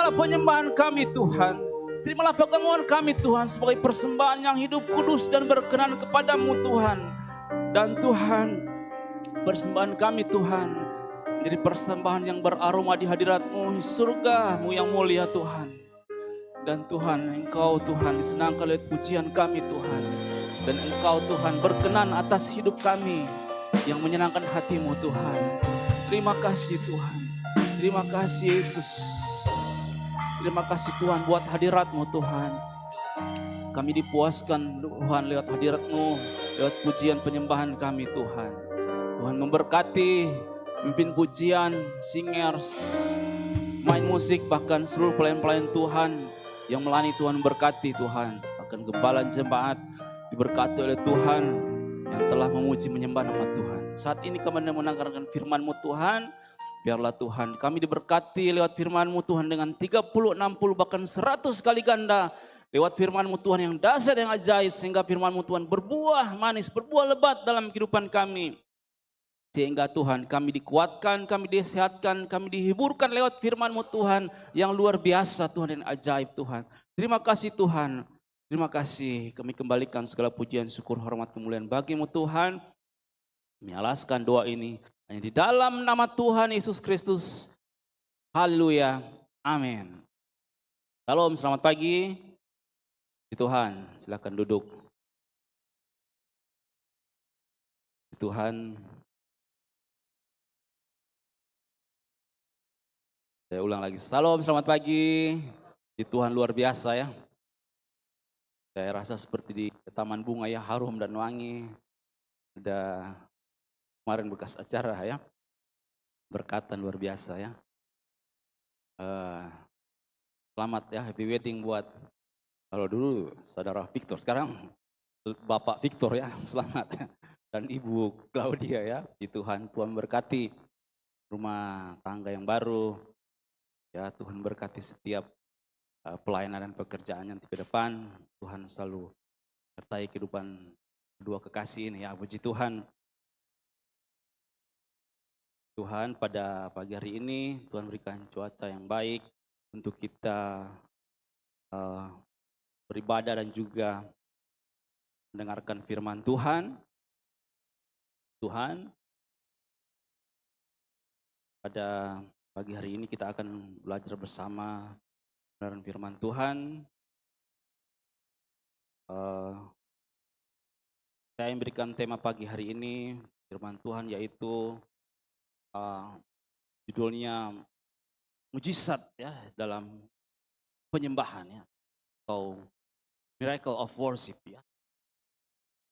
terimalah penyembahan kami Tuhan. Terimalah pengakuan kami Tuhan sebagai persembahan yang hidup kudus dan berkenan kepadamu Tuhan. Dan Tuhan, persembahan kami Tuhan menjadi persembahan yang beraroma di hadirat-Mu, surga-Mu yang mulia Tuhan. Dan Tuhan, Engkau Tuhan disenangkan oleh pujian kami Tuhan. Dan Engkau Tuhan berkenan atas hidup kami yang menyenangkan hati-Mu Tuhan. Terima kasih Tuhan. Terima kasih Yesus. Terima kasih Tuhan buat hadirat-Mu Tuhan. Kami dipuaskan Tuhan lewat hadirat-Mu, lewat pujian penyembahan kami Tuhan. Tuhan memberkati pimpin pujian, singers, main musik, bahkan seluruh pelayan-pelayan Tuhan yang melayani Tuhan berkati Tuhan. Bahkan gembala jemaat diberkati oleh Tuhan yang telah memuji menyembah nama Tuhan. Saat ini kami mendengarkan firman-Mu Tuhan. Biarlah Tuhan kami diberkati lewat firman-Mu Tuhan dengan 30, 60 bahkan 100 kali ganda. Lewat firman-Mu Tuhan yang dahsyat, yang ajaib. Sehingga firman-Mu Tuhan berbuah manis, berbuah lebat dalam kehidupan kami. Sehingga Tuhan kami dikuatkan, kami disehatkan, kami dihiburkan lewat firman-Mu Tuhan yang luar biasa Tuhan dan ajaib Tuhan. Terima kasih Tuhan. Terima kasih, kami kembalikan segala pujian, syukur, hormat, kemuliaan bagi-Mu Tuhan. Kami alaskan doa ini hanya di dalam nama Tuhan Yesus Kristus. Haleluya. Amin. Shalom, selamat pagi. Tuhan, silakan duduk. Tuhan, saya ulang lagi. Shalom, selamat pagi. Di Tuhan luar biasa ya. Saya rasa seperti di taman bunga ya, harum dan wangi. Ada kemarin bekas acara ya, berkatan luar biasa ya. Selamat ya, happy wedding buat, kalau dulu saudara Victor, sekarang Bapak Victor ya, selamat ya. Dan Ibu Claudia ya, puji Tuhan, Tuhan berkati rumah tangga yang baru. Ya, Tuhan berkati setiap pelayanan dan pekerjaan yang ke depan. Tuhan selalu sertai kehidupan kedua kekasih ini ya, puji Tuhan. Tuhan, pada pagi hari ini Tuhan berikan cuaca yang baik untuk kita beribadah dan juga mendengarkan firman Tuhan. Tuhan, pada pagi hari ini kita akan belajar bersama kebenaran firman Tuhan. Saya memberikan tema pagi hari ini firman Tuhan, yaitu judulnya mujizat ya dalam penyembahan ya, atau miracle of worship ya.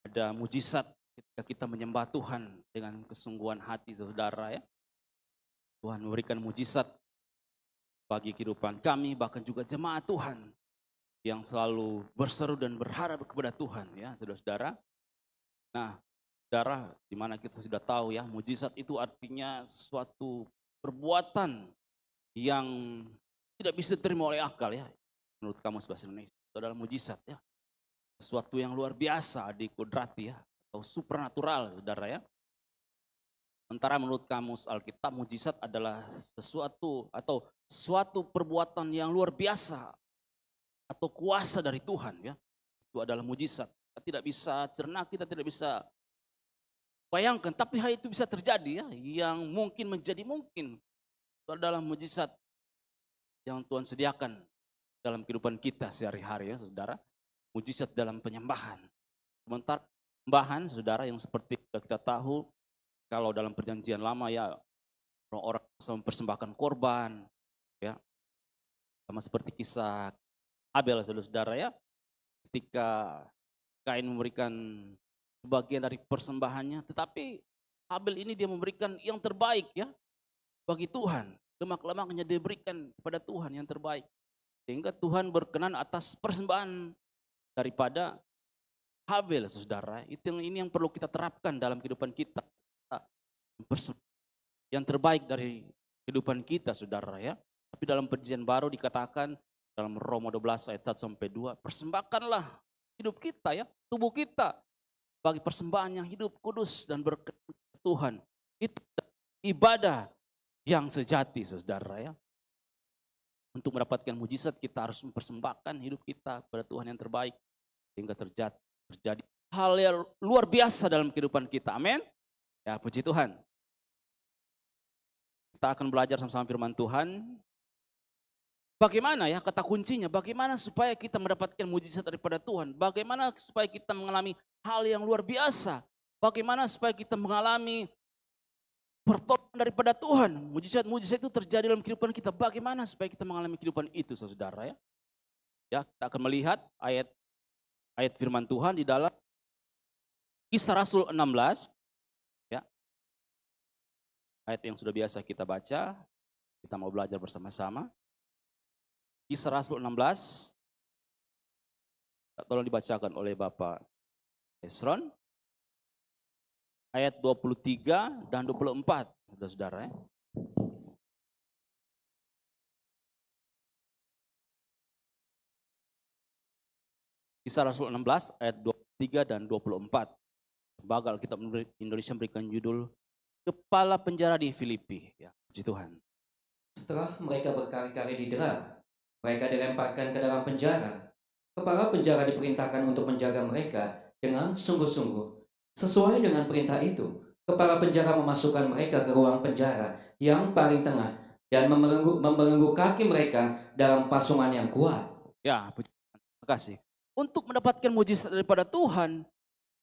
Ada mujizat ketika kita menyembah Tuhan dengan kesungguhan hati saudara ya. Tuhan memberikan mujizat bagi kehidupan kami, bahkan juga jemaat Tuhan yang selalu berseru dan berharap kepada Tuhan ya saudara-saudara. Nah, saudara, di mana kita sudah tahu ya, mujizat itu artinya suatu perbuatan yang tidak bisa diterima oleh akal ya. Menurut Kamus Bahasa Indonesia, itu adalah mujizat ya. Sesuatu yang luar biasa, dikudrati ya, atau supernatural saudara ya. Sementara menurut Kamus Alkitab, mujizat adalah sesuatu atau suatu perbuatan yang luar biasa atau kuasa dari Tuhan ya. Itu adalah mujizat. Kita tidak bisa cerna, kita tidak bisa bayangkan, tapi hal itu bisa terjadi ya. Yang mungkin menjadi mungkin. Itu adalah mujizat yang Tuhan sediakan dalam kehidupan kita sehari-hari ya saudara. Mujizat dalam penyembahan. Sementara penyembahan saudara yang seperti kita tahu, kalau dalam perjanjian lama ya orang mempersembahkan korban ya, sama seperti kisah Abel saudara ya, ketika Kain memberikan sebagian dari persembahannya, tetapi Abel ini dia memberikan yang terbaik ya bagi Tuhan. Lemak-lemaknya dia berikan kepada Tuhan yang terbaik, sehingga Tuhan berkenan atas persembahan daripada Habel saudara. Itu ini yang perlu kita terapkan dalam kehidupan kita. Yang terbaik dari kehidupan kita saudara ya. Tapi dalam perjanjian baru dikatakan dalam Roma 12 ayat 1 sampai 2, persembahkanlah hidup kita ya, tubuh kita bagi persembahan yang hidup, kudus dan berkenan Tuhan. Itu ibadah yang sejati saudara ya. Untuk mendapatkan mujizat kita harus mempersembahkan hidup kita kepada Tuhan yang terbaik. Sehingga terjadi hal yang luar biasa dalam kehidupan kita. Amin. Ya, puji Tuhan. Kita akan belajar sama-sama firman Tuhan. Bagaimana ya kata kuncinya? Bagaimana supaya kita mendapatkan mujizat daripada Tuhan? Bagaimana supaya kita mengalami hal yang luar biasa? Bagaimana supaya kita mengalami pertolongan daripada Tuhan? Mujizat-mujizat itu terjadi dalam kehidupan kita. Bagaimana supaya kita mengalami kehidupan itu, saudara ya? Ya, kita akan melihat ayat firman Tuhan di dalam Kisah Rasul 16. Ya. Ayat yang sudah biasa kita baca. Kita mau belajar bersama-sama. Kisah Rasul 16. Tolong dibacakan oleh Bapak Esron. Ayat 23 dan 24. Saudara-saudara ya. Kisah Rasul 16 ayat 23 dan 24. Lembaga Alkitab Indonesia memberikan judul Kepala Penjara di Filipi. Ya, puji Tuhan. Setelah mereka berkali-kali didera, mereka dilemparkan ke dalam penjara. Kepala penjara diperintahkan untuk menjaga mereka dengan sungguh-sungguh. Sesuai dengan perintah itu, kepala penjara memasukkan mereka ke ruang penjara yang paling tengah dan membelenggu kaki mereka dalam pasungan yang kuat. Ya, puji Tuhan. Terima kasih. Untuk mendapatkan mujizat daripada Tuhan,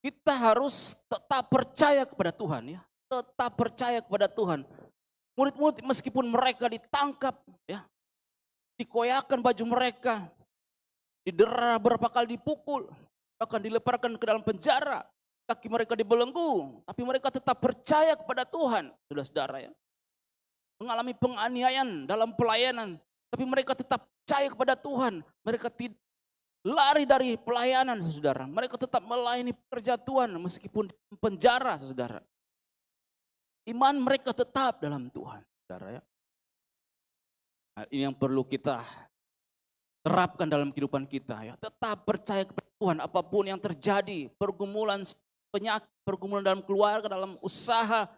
kita harus tetap percaya kepada Tuhan ya. Tetap percaya kepada Tuhan. Murid-murid meskipun mereka ditangkap ya, dikoyakan baju mereka, didera berapa kali dipukul, bahkan dilemparkan ke dalam penjara, kaki mereka dibelenggu, tapi mereka tetap percaya kepada Tuhan, saudara-saudara ya. Mengalami penganiayaan dalam pelayanan, tapi mereka tetap percaya kepada Tuhan. Mereka tidak lari dari pelayanan, saudara. Mereka tetap melayani pekerjaan Tuhan meskipun di penjara, saudara. Iman mereka tetap dalam Tuhan, saudara ya. Nah, ini yang perlu kita terapkan dalam kehidupan kita ya. Tetap percaya kepada Tuhan apapun yang terjadi, pergumulan penyakit, pergumulan dalam keluarga, dalam usaha.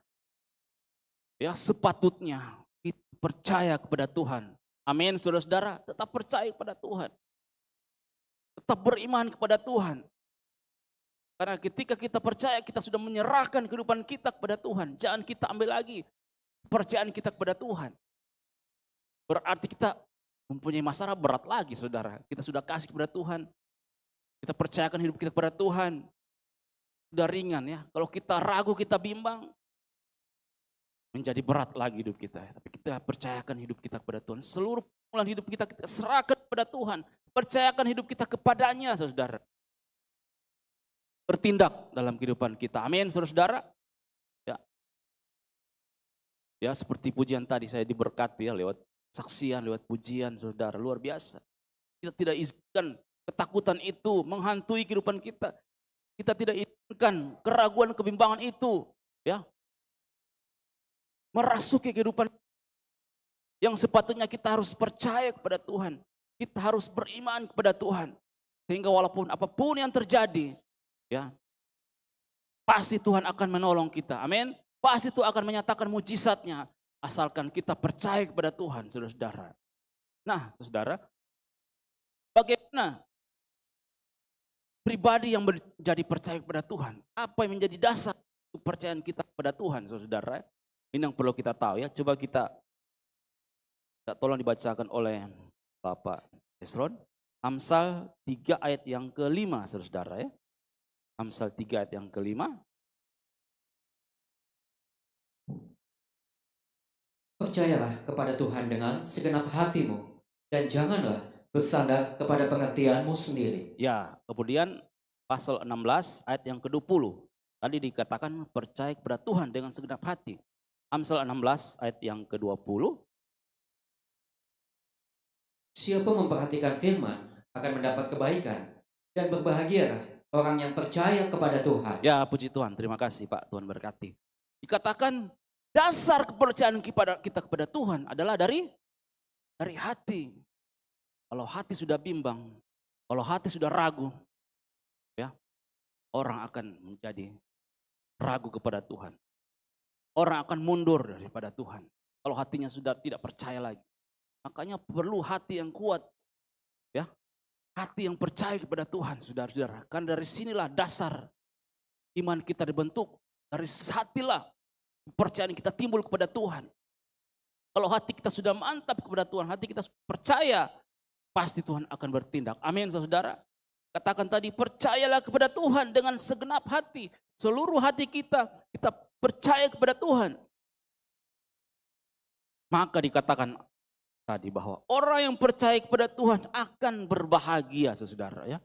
Ya, sepatutnya kita percaya kepada Tuhan. Amin, saudara-saudara, tetap percaya kepada Tuhan. Tetap beriman kepada Tuhan. Karena ketika kita percaya, kita sudah menyerahkan kehidupan kita kepada Tuhan. Jangan kita ambil lagi kepercayaan kita kepada Tuhan. Berarti kita mempunyai masalah berat lagi, saudara. Kita sudah kasih kepada Tuhan. Kita percayakan hidup kita kepada Tuhan. Sudah ringan ya. Kalau kita ragu, kita bimbang, menjadi berat lagi hidup kita. Tapi kita percayakan hidup kita kepada Tuhan. Seluruh pergumulan hidup kita serahkan kepada Tuhan. Percayakan hidup kita kepadanya, saudara. Bertindak dalam kehidupan kita. Amin, saudara-saudara. Ya. Ya, seperti pujian tadi saya diberkati ya lewat saksian, lewat pujian, saudara. Luar biasa. Kita tidak izinkan ketakutan itu menghantui kehidupan kita. Kita tidak izinkan keraguan, kebimbangan itu ya merasuki kehidupan. Yang sepatutnya kita harus percaya kepada Tuhan. Kita harus beriman kepada Tuhan. Sehingga walaupun apapun yang terjadi, ya, pasti Tuhan akan menolong kita. Amin. Pasti Tuhan akan menyatakan mujizatnya. Asalkan kita percaya kepada Tuhan, saudara-saudara. Nah, saudara, bagaimana pribadi yang menjadi percaya kepada Tuhan? Apa yang menjadi dasar kepercayaan kita kepada Tuhan, saudara? Ini yang perlu kita tahu ya. Coba kita tolong dibacakan oleh Bapak Esron. Amsal 3 ayat yang ke-5, saudara ya. Amsal 3 ayat yang ke-5. Percayalah kepada Tuhan dengan segenap hatimu, dan janganlah bersandar kepada pengertianmu sendiri. Ya, kemudian pasal 16 ayat yang ke-20. Tadi dikatakan percaya kepada Tuhan dengan segenap hati. Amsal 16 ayat yang ke-20. Siapa memperhatikan firman akan mendapat kebaikan, dan berbahagialah orang yang percaya kepada Tuhan. Ya, puji Tuhan. Terima kasih Pak, Tuhan berkati. Dikatakan dasar kepercayaan kita kepada Tuhan adalah dari hati. Kalau hati sudah bimbang, kalau hati sudah ragu, ya, orang akan menjadi ragu kepada Tuhan. Orang akan mundur daripada Tuhan. Kalau hatinya sudah tidak percaya lagi. Makanya perlu hati yang kuat, ya. Hati yang percaya kepada Tuhan, saudara-saudara. Kan dari sinilah dasar iman kita dibentuk. Dari hatilah kepercayaan kita timbul kepada Tuhan. Kalau hati kita sudah mantap kepada Tuhan, hati kita percaya, pasti Tuhan akan bertindak. Amin, saudara. Katakan tadi, percayalah kepada Tuhan dengan segenap hati. Seluruh hati kita percaya kepada Tuhan. Maka dikatakan tadi bahwa orang yang percaya kepada Tuhan akan berbahagia, saudara, ya.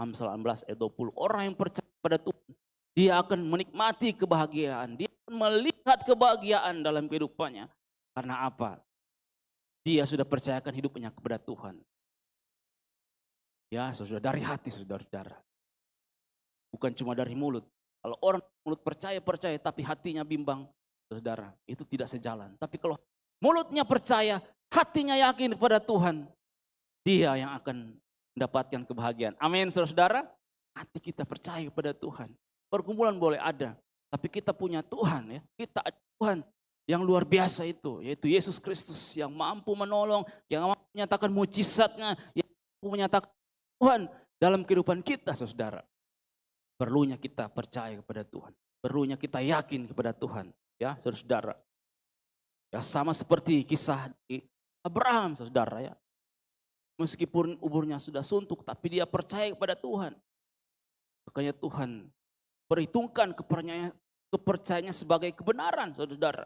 Amsal 16 ayat 20. Orang yang percaya kepada Tuhan, dia akan menikmati kebahagiaan. Dia akan melihat kebahagiaan dalam kehidupannya. Karena apa? Dia sudah percayakan hidupnya kepada Tuhan. Ya, saudara, dari hati, saudara-saudara. Bukan cuma dari mulut. Kalau orang mulut percaya, tapi hatinya bimbang, saudara, itu tidak sejalan. Tapi kalau mulutnya percaya, hatinya yakin kepada Tuhan, dia yang akan mendapatkan kebahagiaan. Amin, saudara. Hati kita percaya kepada Tuhan. Pergumulan boleh ada, tapi kita punya Tuhan, ya. Kita ada Tuhan yang luar biasa itu, yaitu Yesus Kristus yang mampu menolong, yang mampu menyatakan mujizatnya, yang mampu menyatakan Tuhan dalam kehidupan kita, saudara. Perlunya kita percaya kepada Tuhan. Perlunya kita yakin kepada Tuhan, ya, saudara. Ya, sama seperti kisah di Abraham, saudara, ya. Meskipun umurnya sudah suntuk, tapi dia percaya kepada Tuhan. Makanya Tuhan perhitungkan kepercayaannya sebagai kebenaran, saudara.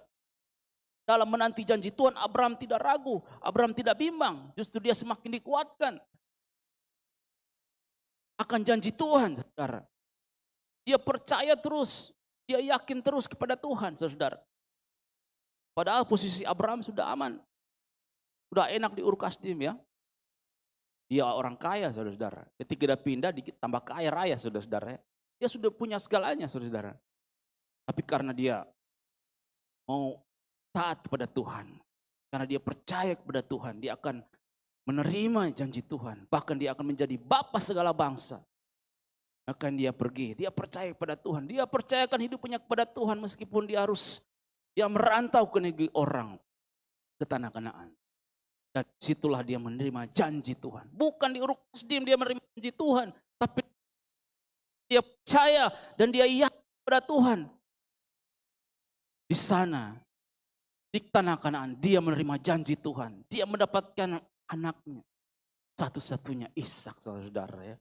Dalam menanti janji Tuhan, Abraham tidak ragu, Abraham tidak bimbang, justru dia semakin dikuatkan akan janji Tuhan, saudara. Dia percaya terus, dia yakin terus kepada Tuhan, saudara. Padahal posisi Abraham sudah aman, sudah enak di Ur Kasdim, ya. Dia orang kaya, saudara-saudara. Ketika dia pindah, dikit tambah kaya raya, saudara-saudara. Dia sudah punya segalanya, saudara-saudara. Tapi karena dia mau taat kepada Tuhan, karena dia percaya kepada Tuhan, dia akan menerima janji Tuhan. Bahkan dia akan menjadi bapa segala bangsa. Akan dia pergi, dia percaya kepada Tuhan. Dia percayakan hidupnya kepada Tuhan meskipun dia merantau ke negeri orang, ke tanah Kanaan. Dan situlah dia menerima janji Tuhan. Bukan di Ur Kasdim dia menerima janji Tuhan, tapi dia percaya dan dia yakin kepada Tuhan. Di sana, di tanah Kanaan, dia menerima janji Tuhan. Dia mendapatkan anaknya, satu-satunya Ishak, saudara, ya.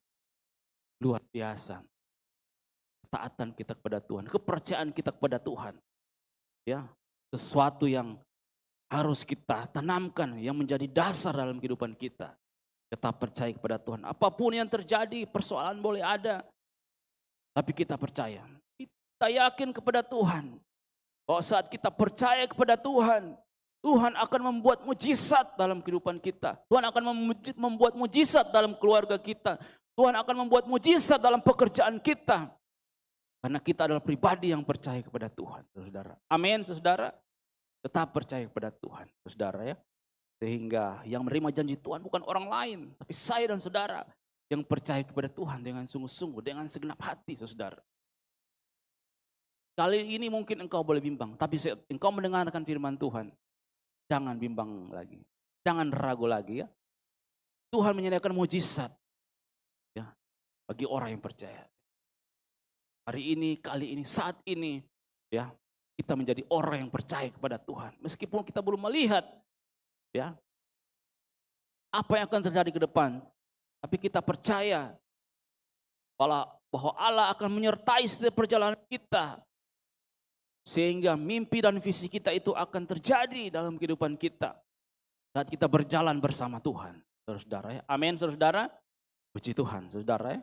Luar biasa. Ketaatan kita kepada Tuhan, kepercayaan kita kepada Tuhan, ya, sesuatu yang harus kita tanamkan, yang menjadi dasar dalam kehidupan kita. Tetap percaya kepada Tuhan. Apapun yang terjadi, persoalan boleh ada, tapi kita percaya. Kita yakin kepada Tuhan. Bahwa saat kita percaya kepada Tuhan, Tuhan akan membuat mujizat dalam kehidupan kita. Tuhan akan membuat mujizat dalam keluarga kita. Tuhan akan membuat mujizat dalam pekerjaan kita. Karena kita adalah pribadi yang percaya kepada Tuhan, saudara. Amin, saudara. Tetap percaya kepada Tuhan, saudara, ya. Sehingga yang menerima janji Tuhan bukan orang lain, tapi saya dan saudara yang percaya kepada Tuhan dengan sungguh-sungguh, dengan segenap hati, saudara. Kali ini mungkin engkau boleh bimbang, tapi engkau mendengarkan firman Tuhan, jangan bimbang lagi, jangan ragu lagi, ya. Tuhan menyediakan mujizat, ya, bagi orang yang percaya. Hari ini, kali ini, saat ini, ya, kita menjadi orang yang percaya kepada Tuhan. Meskipun kita belum melihat, ya, apa yang akan terjadi ke depan, tapi kita percaya bahwa Allah akan menyertai setiap perjalanan kita. Sehingga mimpi dan visi kita itu akan terjadi dalam kehidupan kita. Saat kita berjalan bersama Tuhan, saudara, ya. Amin, saudara. Puji Tuhan, saudara, ya.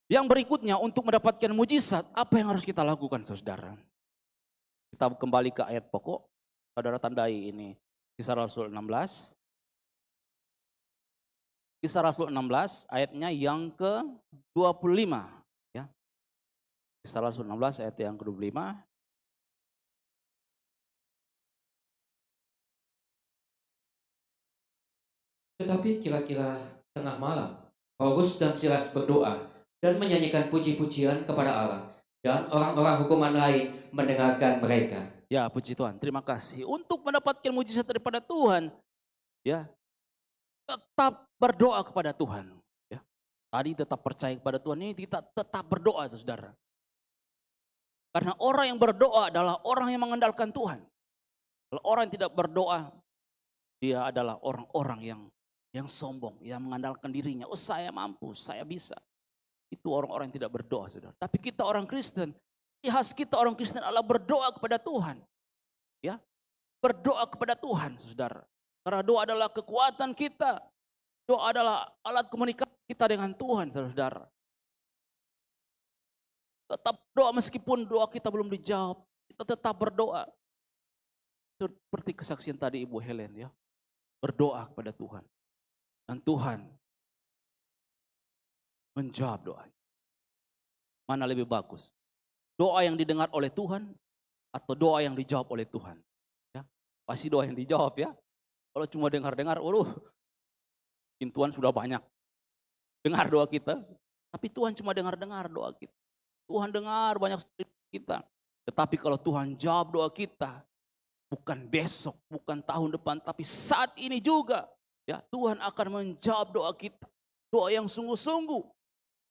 Yang berikutnya, untuk mendapatkan mujizat, apa yang harus kita lakukan, saudara? Kita kembali ke ayat pokok. Saudara tandai ini, Kisah Rasul 16. Kisah Rasul 16 ayatnya yang ke-25. Ya. Kisah Rasul 16 ayat yang ke-25. Tetapi kira-kira tengah malam, Paulus dan Silas berdoa dan menyanyikan puji-pujian kepada Allah. Dan orang-orang hukuman lain mendengarkan mereka. Ya, puji Tuhan, terima kasih. Untuk mendapatkan mujizat daripada Tuhan, Ya, tetap berdoa kepada Tuhan. Ya, tadi tetap percaya kepada Tuhan, ini kita tetap berdoa saudara. Karena orang yang berdoa adalah orang yang mengandalkan Tuhan. Kalau orang yang tidak berdoa, dia adalah orang-orang yang sombong, yang mengandalkan dirinya. Oh saya mampu, saya bisa. Itu orang-orang yang tidak berdoa saudara. Tapi kita orang Kristen, khas kita orang Kristen adalah berdoa kepada Tuhan. Ya, berdoa kepada Tuhan saudara. Karena doa adalah kekuatan kita. Doa adalah alat komunikasi kita dengan Tuhan saudara. Tetap doa meskipun doa kita belum dijawab. Kita tetap berdoa. Seperti kesaksian tadi Ibu Helen ya. Berdoa kepada Tuhan. Dan Tuhan menjawab doa. Mana lebih bagus? Doa yang didengar oleh Tuhan atau doa yang dijawab oleh Tuhan? Ya, pasti doa yang dijawab ya. Kalau cuma dengar-dengar, Tuhan sudah banyak dengar doa kita. Tapi Tuhan cuma dengar-dengar doa kita. Tuhan dengar banyak kita. Tetapi kalau Tuhan jawab doa kita, bukan besok, bukan tahun depan, tapi saat ini juga. Ya, Tuhan akan menjawab doa kita. Doa yang sungguh-sungguh.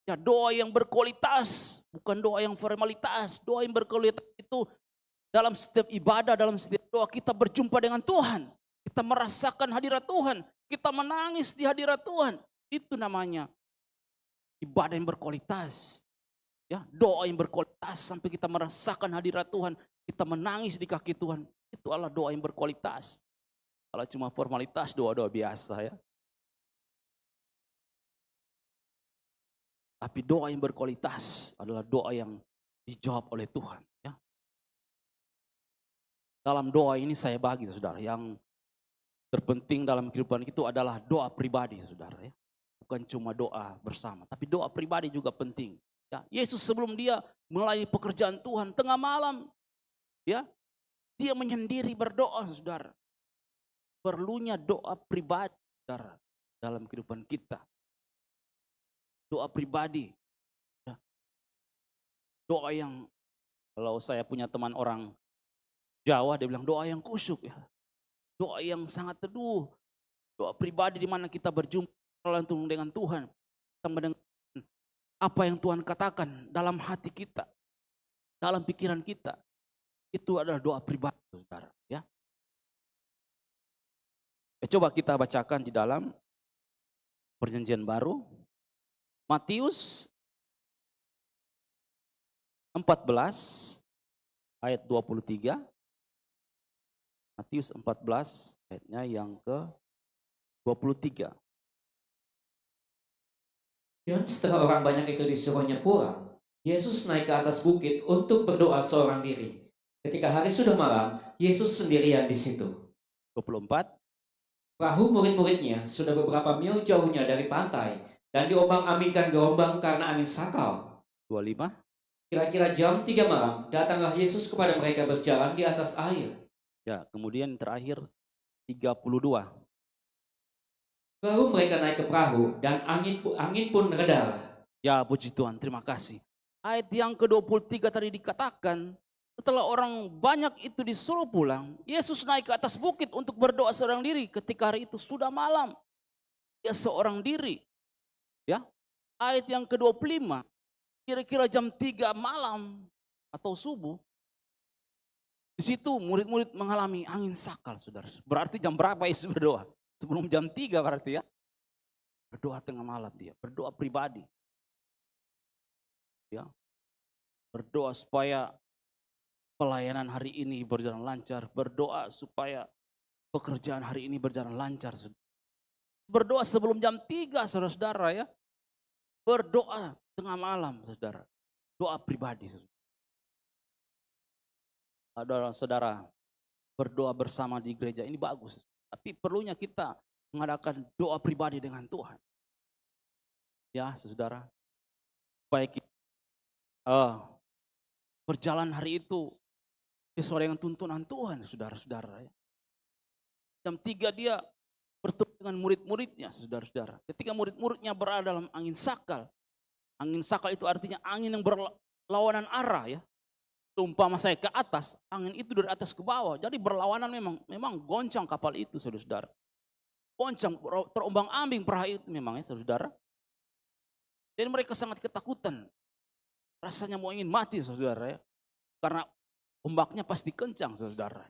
Ya, doa yang berkualitas, bukan doa yang formalitas. Doa yang berkualitas itu dalam setiap ibadah, dalam setiap doa kita berjumpa dengan Tuhan. Kita merasakan hadirat Tuhan. Kita menangis di hadirat Tuhan. Itu namanya ibadah yang berkualitas. Ya, doa yang berkualitas sampai kita merasakan hadirat Tuhan. Kita menangis di kaki Tuhan. Itu adalah doa yang berkualitas. Kalau cuma formalitas, doa-doa biasa ya. Tapi doa yang berkualitas adalah doa yang dijawab oleh Tuhan. Ya. Dalam doa ini saya bagi saudara, yang terpenting dalam kehidupan itu adalah doa pribadi saudara ya. Bukan cuma doa bersama, tapi doa pribadi juga penting. Ya, Yesus sebelum dia melayani pekerjaan Tuhan tengah malam, ya, dia menyendiri berdoa saudara. Perlunya doa pribadi saudara dalam kehidupan kita. Doa pribadi. Ya. Doa yang, kalau saya punya teman orang Jawa, dia bilang doa yang kusyuk ya. Doa yang sangat teduh. Doa pribadi di mana kita berjumpa langsung dengan Tuhan. Kita mendengar apa yang Tuhan katakan dalam hati kita, dalam pikiran kita. Itu adalah doa pribadi saudara ya. Coba kita bacakan di dalam Perjanjian Baru. Matius 14 ayat 23. Matius 14 ayatnya yang ke-23. Dan setelah orang banyak itu disuruhnya pulang, Yesus naik ke atas bukit untuk berdoa seorang diri. Ketika hari sudah malam, Yesus sendirian di situ. 24. Perahu murid-muridnya sudah beberapa mil jauhnya dari pantai dan diombang-ambingkan gelombang karena angin sakal. 25. Kira-kira jam 3 malam, datanglah Yesus kepada mereka berjalan di atas air. Ya, kemudian terakhir 32. Lalu mereka naik ke perahu dan angin pun reda. Ya, puji Tuhan, terima kasih. Ayat yang ke-23 tadi dikatakan, setelah orang banyak itu disuruh pulang, Yesus naik ke atas bukit untuk berdoa seorang diri. Ketika hari itu sudah malam, dia seorang diri. Ya, ayat yang ke-25, kira-kira jam 3 malam atau subuh, di situ murid-murid mengalami angin sakal, saudara. Berarti jam berapa Yesus berdoa? Sebelum jam 3 berarti ya. Berdoa tengah malam dia, berdoa pribadi. Ya. Berdoa supaya pelayanan hari ini berjalan lancar, berdoa supaya pekerjaan hari ini berjalan lancar. Berdoa sebelum jam 3 saudara-saudara ya. Berdoa tengah malam saudara. Doa pribadi. Saudara-saudara, berdoa bersama di gereja ini bagus. Tapi perlunya kita mengadakan doa pribadi dengan Tuhan. Ya saudara. Supaya kita berjalan hari itu sesuai dengan tuntunan Tuhan saudara-saudara. Ya. Jam 3 dia bertemu dengan murid-muridnya saudara-saudara. Ketika murid-muridnya berada dalam angin sakal. Angin sakal itu artinya angin yang berlawanan arah ya. Umpama saya ke atas, angin itu dari atas ke bawah. Jadi berlawanan memang goncang kapal itu saudara-saudara. goncang, terombang-ambing perahu itu memang ya saudara. Dan mereka sangat ketakutan. Rasanya mau ingin mati saudara ya. Karena ombaknya pasti kencang saudara.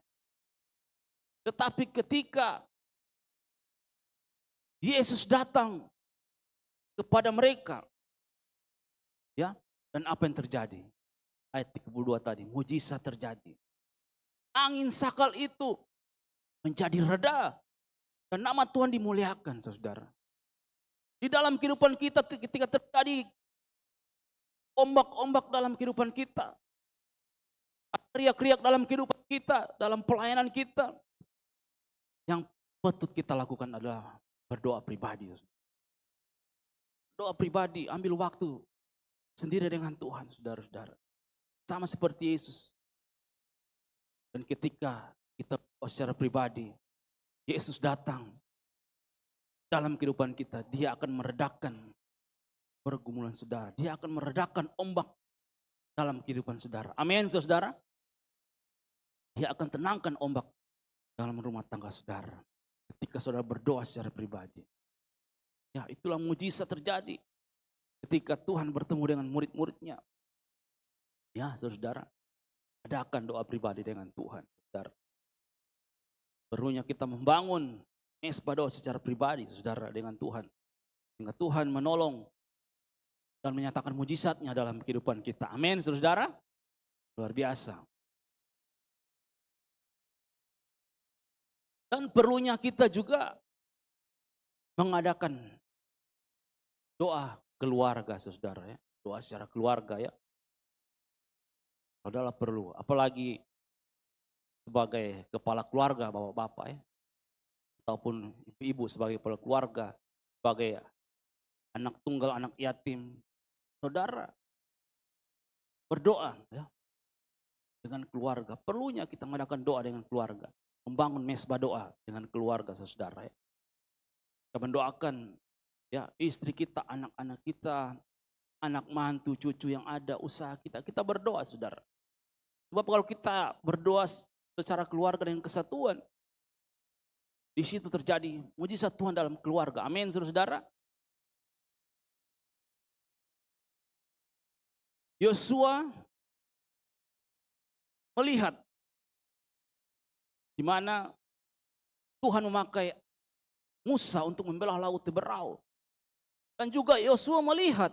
Tetapi ketika Yesus datang kepada mereka, ya, dan apa yang terjadi? Ayat 32 tadi, mujizat terjadi. Angin sakal itu menjadi reda dan nama Tuhan dimuliakan saudara. Di dalam kehidupan kita ketika terjadi ombak-ombak dalam kehidupan kita, riak-riak dalam kehidupan kita, dalam pelayanan kita, yang patut kita lakukan adalah berdoa pribadi. Doa pribadi, ambil waktu sendiri dengan Tuhan, saudara-saudara. Sama seperti Yesus. Dan ketika kita berdoa secara pribadi, Yesus datang dalam kehidupan kita, dia akan meredakan pergumulan saudara. Dia akan meredakan ombak dalam kehidupan saudara. Amin, saudara. Dia akan tenangkan ombak dalam rumah tangga saudara. Ketika saudara berdoa secara pribadi. Ya, itulah mujizat terjadi. Ketika Tuhan bertemu dengan murid-muridnya. Ya, saudara. Adakan doa pribadi dengan Tuhan, saudara. Perlunya kita membangun mesbah doa secara pribadi, saudara, dengan Tuhan. Sehingga Tuhan menolong dan menyatakan mujizatnya dalam kehidupan kita. Amin, saudara. Luar biasa. Dan perlunya kita juga mengadakan doa keluarga, saudara ya. Doa secara keluarga ya. Adalah perlu, apalagi sebagai kepala keluarga, bapak-bapak ya. Ataupun ibu-ibu sebagai kepala keluarga, sebagai anak tunggal, anak yatim. Saudara berdoa ya dengan keluarga. Perlunya kita mengadakan doa dengan keluarga. Membangun mesbah doa dengan keluarga, saudara ya. Kita mendoakan ya istri kita, anak-anak kita, anak mantu, cucu yang ada, usaha kita. Kita berdoa, saudara. Sebab kalau kita berdoa secara keluarga dengan kesatuan, di situ terjadi mujizat Tuhan dalam keluarga. Amin, saudara. Yosua melihat di mana Tuhan memakai Musa untuk membelah laut Teberau. Dan juga Yosua melihat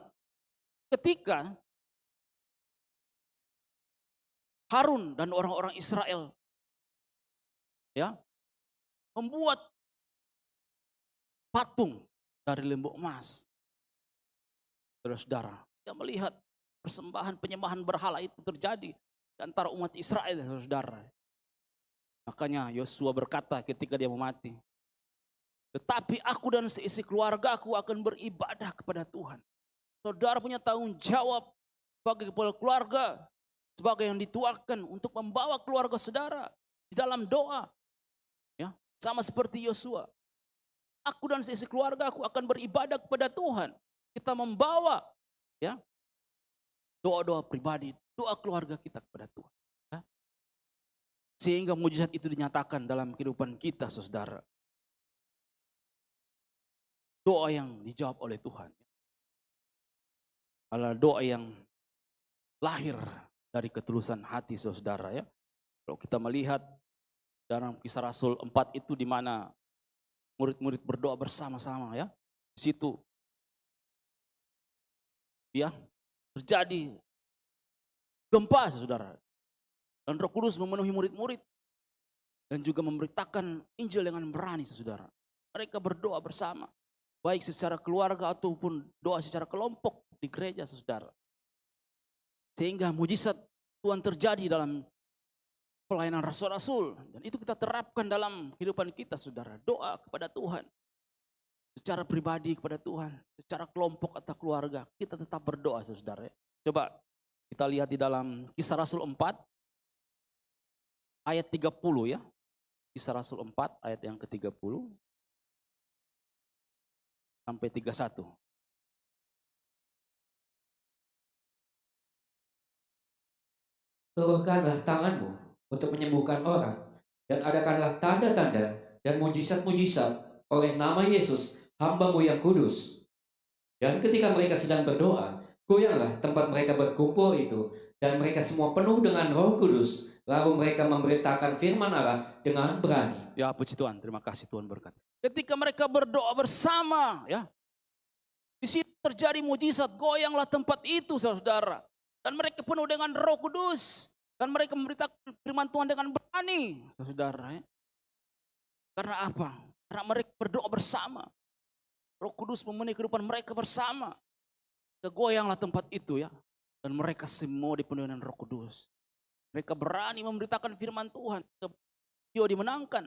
ketika Harun dan orang-orang Israel ya membuat patung dari lembu emas. Saudara-saudara, dia melihat persembahan penyembahan berhala itu terjadi di antara umat Israel, saudara. Makanya Yosua berkata ketika dia mau mati, tetapi aku dan seisi keluarga aku akan beribadah kepada Tuhan. Saudara punya tanggung jawab sebagai kepala keluarga, sebagai yang dituakan untuk membawa keluarga saudara di dalam doa. Ya, sama seperti Yosua. Aku dan seisi keluarga aku akan beribadah kepada Tuhan. Kita membawa ya doa-doa pribadi, doa keluarga kita kepada Tuhan. Ya. Sehingga mujizat itu dinyatakan dalam kehidupan kita, saudara. Doa yang dijawab oleh Tuhan. Adalah doa yang lahir dari ketulusan hati, saudara ya. Kalau kita melihat dalam Kisah Rasul 4 itu di mana murid-murid berdoa bersama-sama ya. Di situ ya terjadi gempa, saudara. Dan Roh Kudus memenuhi murid-murid dan juga memberitakan Injil dengan berani, saudara. Mereka berdoa bersama, baik secara keluarga ataupun doa secara kelompok di gereja, saudara. Sehingga mujizat Tuhan terjadi dalam pelayanan rasul-rasul. Dan itu kita terapkan dalam kehidupan kita, saudara. Doa kepada Tuhan. Secara pribadi kepada Tuhan. Secara kelompok atau keluarga. Kita tetap berdoa, saudara. Coba kita lihat di dalam Kisah Rasul 4. Ayat 30 ya. Kisah Rasul 4 ayat yang ke-30. Sampai 31. Turunkanlah tanganmu untuk menyembuhkan orang, dan adakanlah tanda-tanda dan mujizat-mujizat oleh nama Yesus, hamba-Mu yang kudus. Dan ketika mereka sedang berdoa, goyanglah tempat mereka berkumpul itu, dan mereka semua penuh dengan Roh Kudus. Lalu mereka memberitakan firman Allah dengan berani. Ya, puji Tuhan, terima kasih Tuhan berkat. Ketika mereka berdoa bersama, ya, di situ terjadi mujizat, goyanglah tempat itu, saudara. Dan mereka penuh dengan Roh Kudus, dan mereka memberitakan firman Tuhan dengan berani, saudara. Ya. Karena apa? Karena mereka berdoa bersama. Roh Kudus memenuhi kehidupan mereka bersama. Goyanglah tempat itu, ya. Dan mereka semua dipenuhi dengan Roh Kudus. Mereka berani memberitakan firman Tuhan. Dia dimenangkan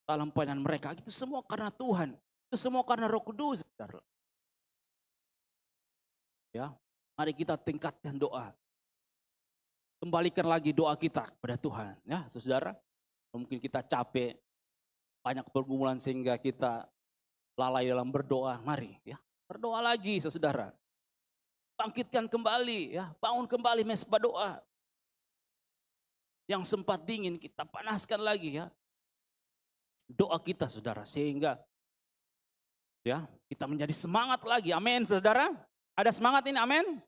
dalam pelayanan mereka. Itu semua karena Tuhan. Itu semua karena Roh Kudus. Saudara. Ya, mari kita tingkatkan doa. Kembalikan lagi doa kita kepada Tuhan. Ya, saudara. Mungkin kita capek, banyak pergumulan sehingga kita lalai dalam berdoa. Mari, ya, berdoa lagi, saudara. Bangkitkan kembali, ya, bangun kembali mesbah doa. Yang sempat dingin kita panaskan lagi, ya. Doa kita, saudara, sehingga ya kita menjadi semangat lagi. Amin, saudara. Ada semangat ini, amin.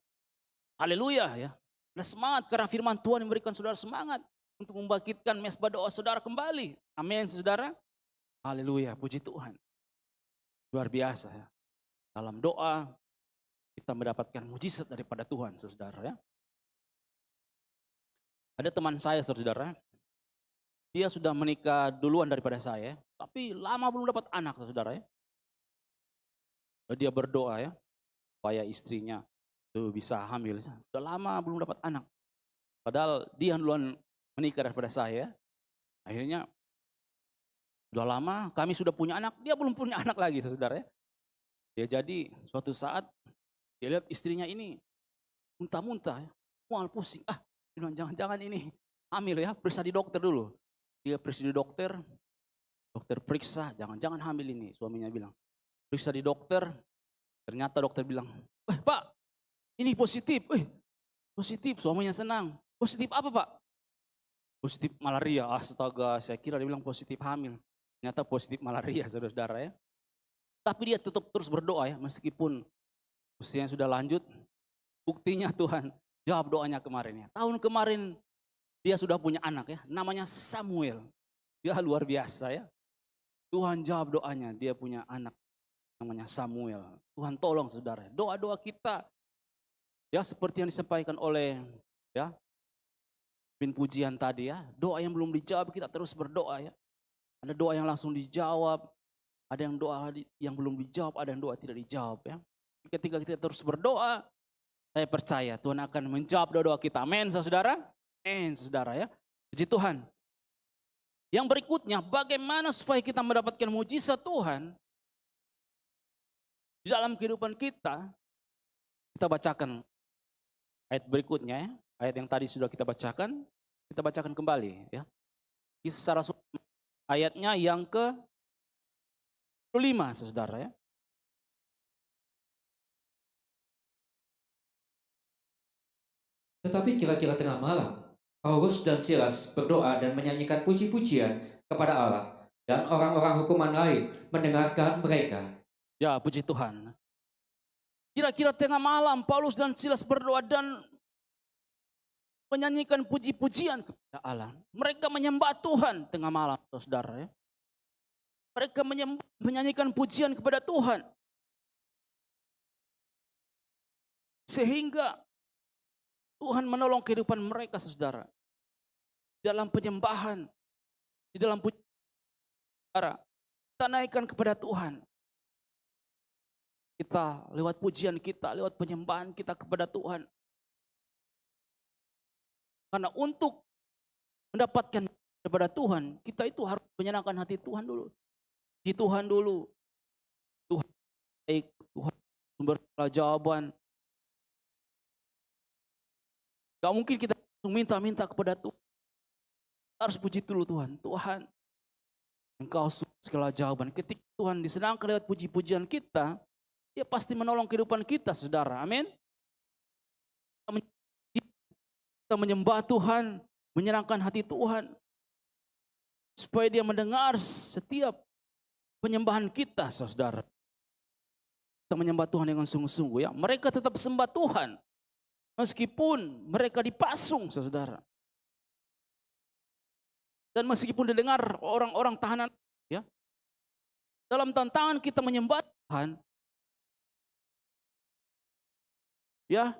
Haleluya, ya. Ada semangat karena firman Tuhan memberikan saudara semangat untuk membangkitkan mesbah doa saudara kembali. Amin, saudara. Haleluya, puji Tuhan. Luar biasa, ya. Dalam doa kita mendapatkan mujizat daripada Tuhan, saudara, ya. Ada teman saya, saudara. Dia sudah menikah duluan daripada saya, tapi lama belum dapat anak, saudara, ya. Dia berdoa, ya, supaya istrinya itu bisa hamil. Sudah lama belum dapat anak. Padahal dia duluan menikah daripada saya. Akhirnya sudah lama kami sudah punya anak, dia belum punya anak lagi, saudara, ya. Dia jadi suatu saat dia lihat istrinya ini muntah-muntah, ya. Mual, pusing. Jangan-jangan ini hamil, ya, periksa di dokter dulu. Dia periksa di dokter periksa, jangan-jangan hamil ini, suaminya bilang. Periksa di dokter, ternyata dokter bilang, Pak, ini positif. Positif, suaminya senang. Positif apa, Pak? Positif malaria. Astaga, saya kira dia bilang positif hamil. Ternyata positif malaria, saudara-saudara, ya. Tapi dia tetap terus berdoa, ya, meskipun usianya sudah lanjut. Buktinya Tuhan jawab doanya kemarin, ya. Tahun kemarin dia sudah punya anak, ya, namanya Samuel. Ya, luar biasa, ya. Tuhan jawab doanya, dia punya anak namanya Samuel. Tuhan tolong, saudara. Doa-doa kita, ya, seperti yang disampaikan oleh, ya, pujian tadi, ya. Doa yang belum dijawab kita terus berdoa, ya. Ada doa yang langsung dijawab, ada yang doa yang belum dijawab, ada yang doa tidak dijawab, ya. Ketika kita terus berdoa, saya percaya Tuhan akan menjawab doa-doa kita. Amin, saudara. Amin, saudara, ya. Puji Tuhan. Yang berikutnya, bagaimana supaya kita mendapatkan mujizat Tuhan di dalam kehidupan kita? Kita bacakan ayat berikutnya, ya. Ayat yang tadi sudah kita bacakan kembali, ya. Kisah Rasul ayatnya yang ke-5, saudara, ya. Tetapi kira-kira tengah malam, Paulus dan Silas berdoa dan menyanyikan puji-pujian kepada Allah, dan orang-orang hukuman lain mendengarkan mereka. Ya, puji Tuhan. Kira-kira tengah malam Paulus dan Silas berdoa dan menyanyikan puji-pujian kepada Allah. Mereka menyembah Tuhan tengah malam, saudara, ya. Mereka menyanyikan pujian kepada Tuhan. Sehingga Tuhan menolong kehidupan mereka, saudara. Dalam penyembahan, di dalam pujian, saudara, kita naikkan kepada Tuhan. Kita lewat pujian kita, lewat penyembahan kita kepada Tuhan. Karena untuk mendapatkan kepada Tuhan, kita itu harus menyenangkan hati Tuhan dulu. Di Tuhan dulu. Tuhan baik, Tuhan sumber jawaban. Gak mungkin kita minta-minta kepada Tuhan. Kita harus puji dulu Tuhan. Tuhan, Engkau segala jawaban. Ketika Tuhan disenangkan lewat puji-pujian kita, Dia pasti menolong kehidupan kita, saudara. Amin. Kita menyembah Tuhan, menyenangkan hati Tuhan. Supaya Dia mendengar setiap penyembahan kita, saudara. Kita menyembah Tuhan dengan sungguh-sungguh ya. Mereka tetap sembah Tuhan meskipun mereka dipasung, saudara. Dan meskipun didengar orang-orang tahanan ya. Dalam tantangan kita menyembah Tuhan ya,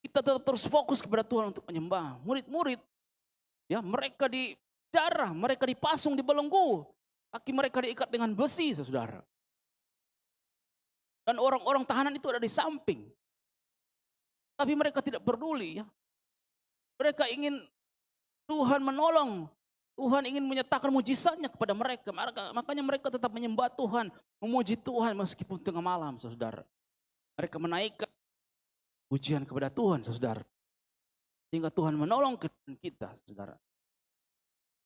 kita tetap terus fokus kepada Tuhan untuk menyembah. Murid-murid ya, mereka dijarah, mereka dipasung, dibelenggu, kaki mereka diikat dengan besi, saudara. Dan orang-orang tahanan itu ada di samping. Tapi mereka tidak peduli ya. Mereka ingin Tuhan menolong. Tuhan ingin menyatakan mujizatnya kepada mereka. Makanya mereka tetap menyembah Tuhan, memuji Tuhan meskipun tengah malam, saudara. Mereka menaikkan pujian kepada Tuhan, saudara. Sehingga Tuhan menolong kita, saudara.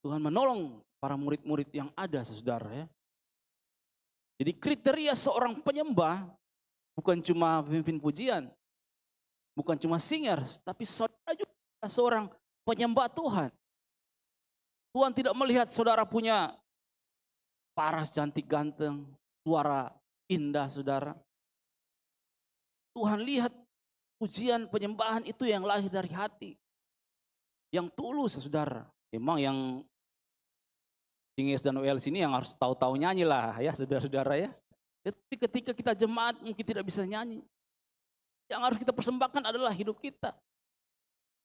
Tuhan menolong para murid-murid yang ada, saudara ya. Jadi kriteria seorang penyembah bukan cuma pemimpin pujian, bukan cuma singers, tapi saudara juga seorang penyembah Tuhan. Tuhan tidak melihat saudara punya paras, cantik, ganteng, suara indah, saudara. Tuhan lihat pujian penyembahan itu yang lahir dari hati, yang tulus, saudara. Memang yang singers dan WL sini yang harus tahu-tahu nyanyi lah ya, saudara-saudara ya. Tapi ketika kita jemaat mungkin tidak bisa nyanyi. Yang harus kita persembahkan adalah hidup kita.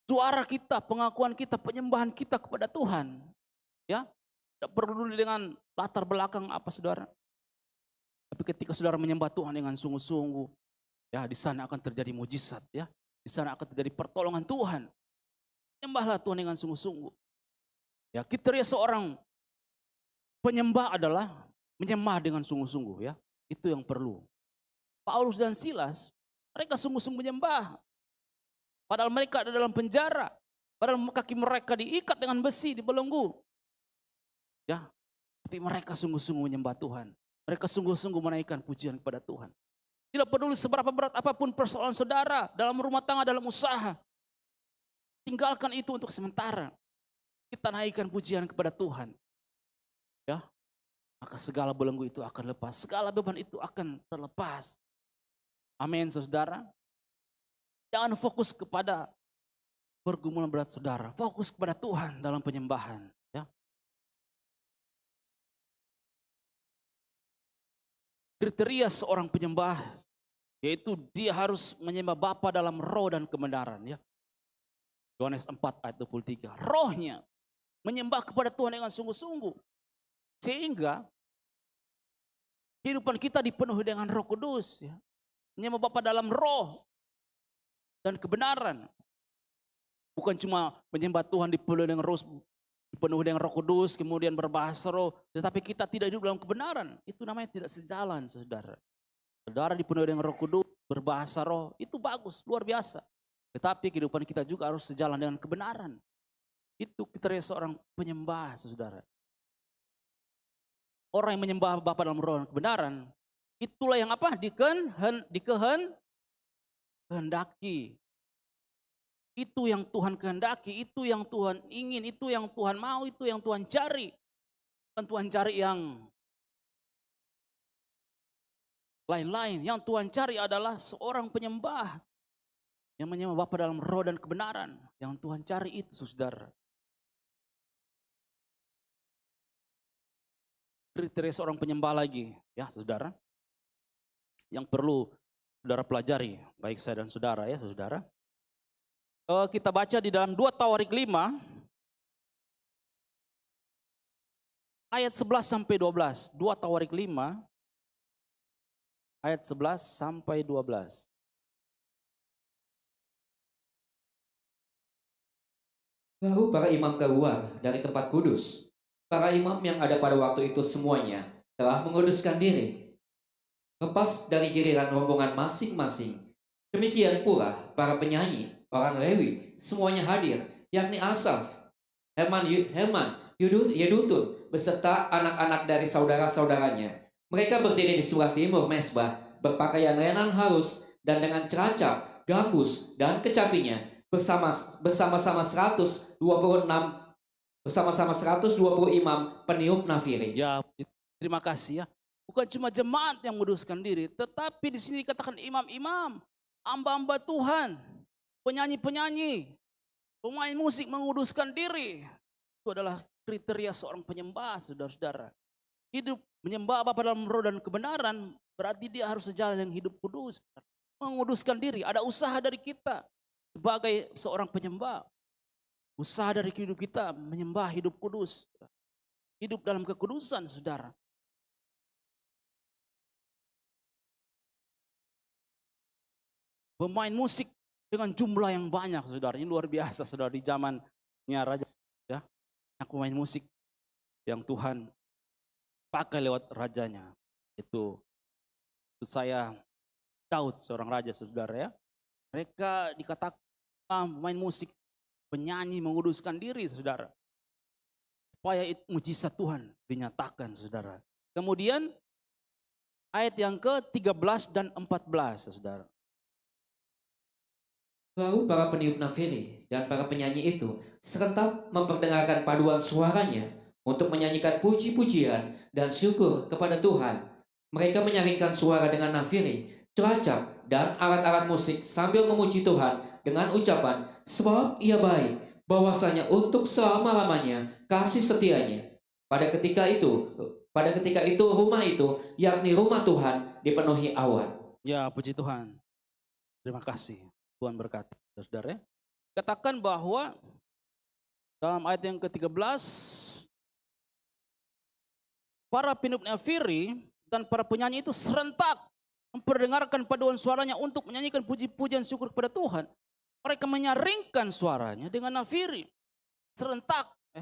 Suara kita, pengakuan kita, penyembahan kita kepada Tuhan. Ya, tidak peduli dengan latar belakang apa, saudara. Tapi ketika saudara menyembah Tuhan dengan sungguh-sungguh, ya di sana akan terjadi mujizat ya. Di sana akan terjadi pertolongan Tuhan. Menyembahlah Tuhan dengan sungguh-sungguh. Ya, kriteria seorang penyembah adalah menyembah dengan sungguh-sungguh ya. Itu yang perlu. Paulus dan Silas, mereka sungguh-sungguh menyembah. Padahal mereka ada dalam penjara. Padahal kaki mereka diikat dengan besi, dibelenggu. Ya, tapi mereka sungguh-sungguh menyembah Tuhan. Mereka sungguh-sungguh menaikkan pujian kepada Tuhan. Tidak peduli seberapa berat apapun persoalan saudara, dalam rumah tangga, dalam usaha. Tinggalkan itu untuk sementara. Kita naikkan pujian kepada Tuhan. Ya, maka segala belenggu itu akan lepas, segala beban itu akan terlepas. Amin, saudara. Jangan fokus kepada pergumulan berat saudara, fokus kepada Tuhan dalam penyembahan. Ya. Kriteria seorang penyembah yaitu dia harus menyembah Bapa dalam roh dan kebenaran. Ya. Yohanes 4 ayat 23. Rohnya menyembah kepada Tuhan dengan sungguh-sungguh. Sehingga kehidupan kita dipenuhi dengan Roh Kudus. Ya. Menyembah Bapa dalam roh dan kebenaran. Bukan cuma menyembah Tuhan dipenuhi dengan Roh Kudus, kemudian berbahasa roh, tetapi kita tidak hidup dalam kebenaran. Itu namanya tidak sejalan, saudara. Saudara dipenuhi dengan Roh Kudus, berbahasa roh, itu bagus, luar biasa. Tetapi kehidupan kita juga harus sejalan dengan kebenaran. Itu kriteria seorang penyembah, saudara. Orang yang menyembah Bapa dalam roh dan kebenaran, itulah yang apa? Kehendaki. Itu yang Tuhan kehendaki, itu yang Tuhan ingin, itu yang Tuhan mau, itu yang Tuhan cari. Bukan Tuhan cari yang lain-lain. Yang Tuhan cari adalah seorang penyembah yang menyembah Bapa dalam roh dan kebenaran. Yang Tuhan cari itu, saudara. Kriteria seorang penyembah lagi, ya saudara, yang perlu saudara pelajari, baik saya dan saudara ya saudara. Kita baca di dalam 2 Tawarik 5 ayat 11 sampai 12. 2 Tawarik 5 ayat 11 sampai 12. Lalu para imam keluar dari tempat kudus. Para imam yang ada pada waktu itu semuanya telah menguduskan diri. Lepas dari giliran rombongan masing-masing. Demikian pula para penyanyi, orang Lewi, semuanya hadir, yakni Asaf, Heman, Yedutun, beserta anak-anak dari saudara-saudaranya. Mereka berdiri di sebelah timur mesbah, berpakaian lenan halus, dan dengan ceracap, gambus, dan kecapinya, bersama-sama 120 imam peniup nafiri. Ya, Terima kasih ya. Bukan cuma jemaat yang menguduskan diri, tetapi di sini dikatakan imam-imam, hamba-hamba Tuhan, penyanyi-penyanyi, pemain musik menguduskan diri. Itu adalah kriteria seorang penyembah, saudara-saudara. Hidup menyembah Bapa dalam roh dan kebenaran, berarti dia harus sejalan dengan hidup kudus. Menguduskan diri, ada usaha dari kita sebagai seorang penyembah. Usaha dari hidup kita menyembah hidup kudus. Hidup dalam kekudusan, saudara. Pemain musik dengan jumlah yang banyak, saudara. Ini luar biasa, saudara. Di zamannya Raja, ya, pemain musik yang Tuhan pakai lewat rajanya. Itu saya Daud, seorang raja, saudara ya. Mereka dikatakan pemain musik, penyanyi menguduskan diri, saudara. Supaya mujizat Tuhan dinyatakan, saudara. Kemudian ayat yang ke-13 dan 14, saudara. Lalu para peniup nafiri dan para penyanyi itu serentak memperdengarkan paduan suaranya untuk menyanyikan puji-pujian dan syukur kepada Tuhan. Mereka menyaringkan suara dengan nafiri, celacap, dan alat-alat musik sambil memuji Tuhan dengan ucapan, sebab ia baik, bahwasanya untuk selama-lamanya kasih setianya. Pada ketika itu rumah itu, yakni rumah Tuhan, dipenuhi awan. Ya, puji Tuhan. Terima kasih. Tuhan berkati, saudara. Katakan bahwa dalam ayat yang ke-13, para peniup nafiri dan para penyanyi itu serentak memperdengarkan paduan suaranya untuk menyanyikan puji-pujian syukur kepada Tuhan. Mereka menyaringkan suaranya dengan nafiri serentak, ya.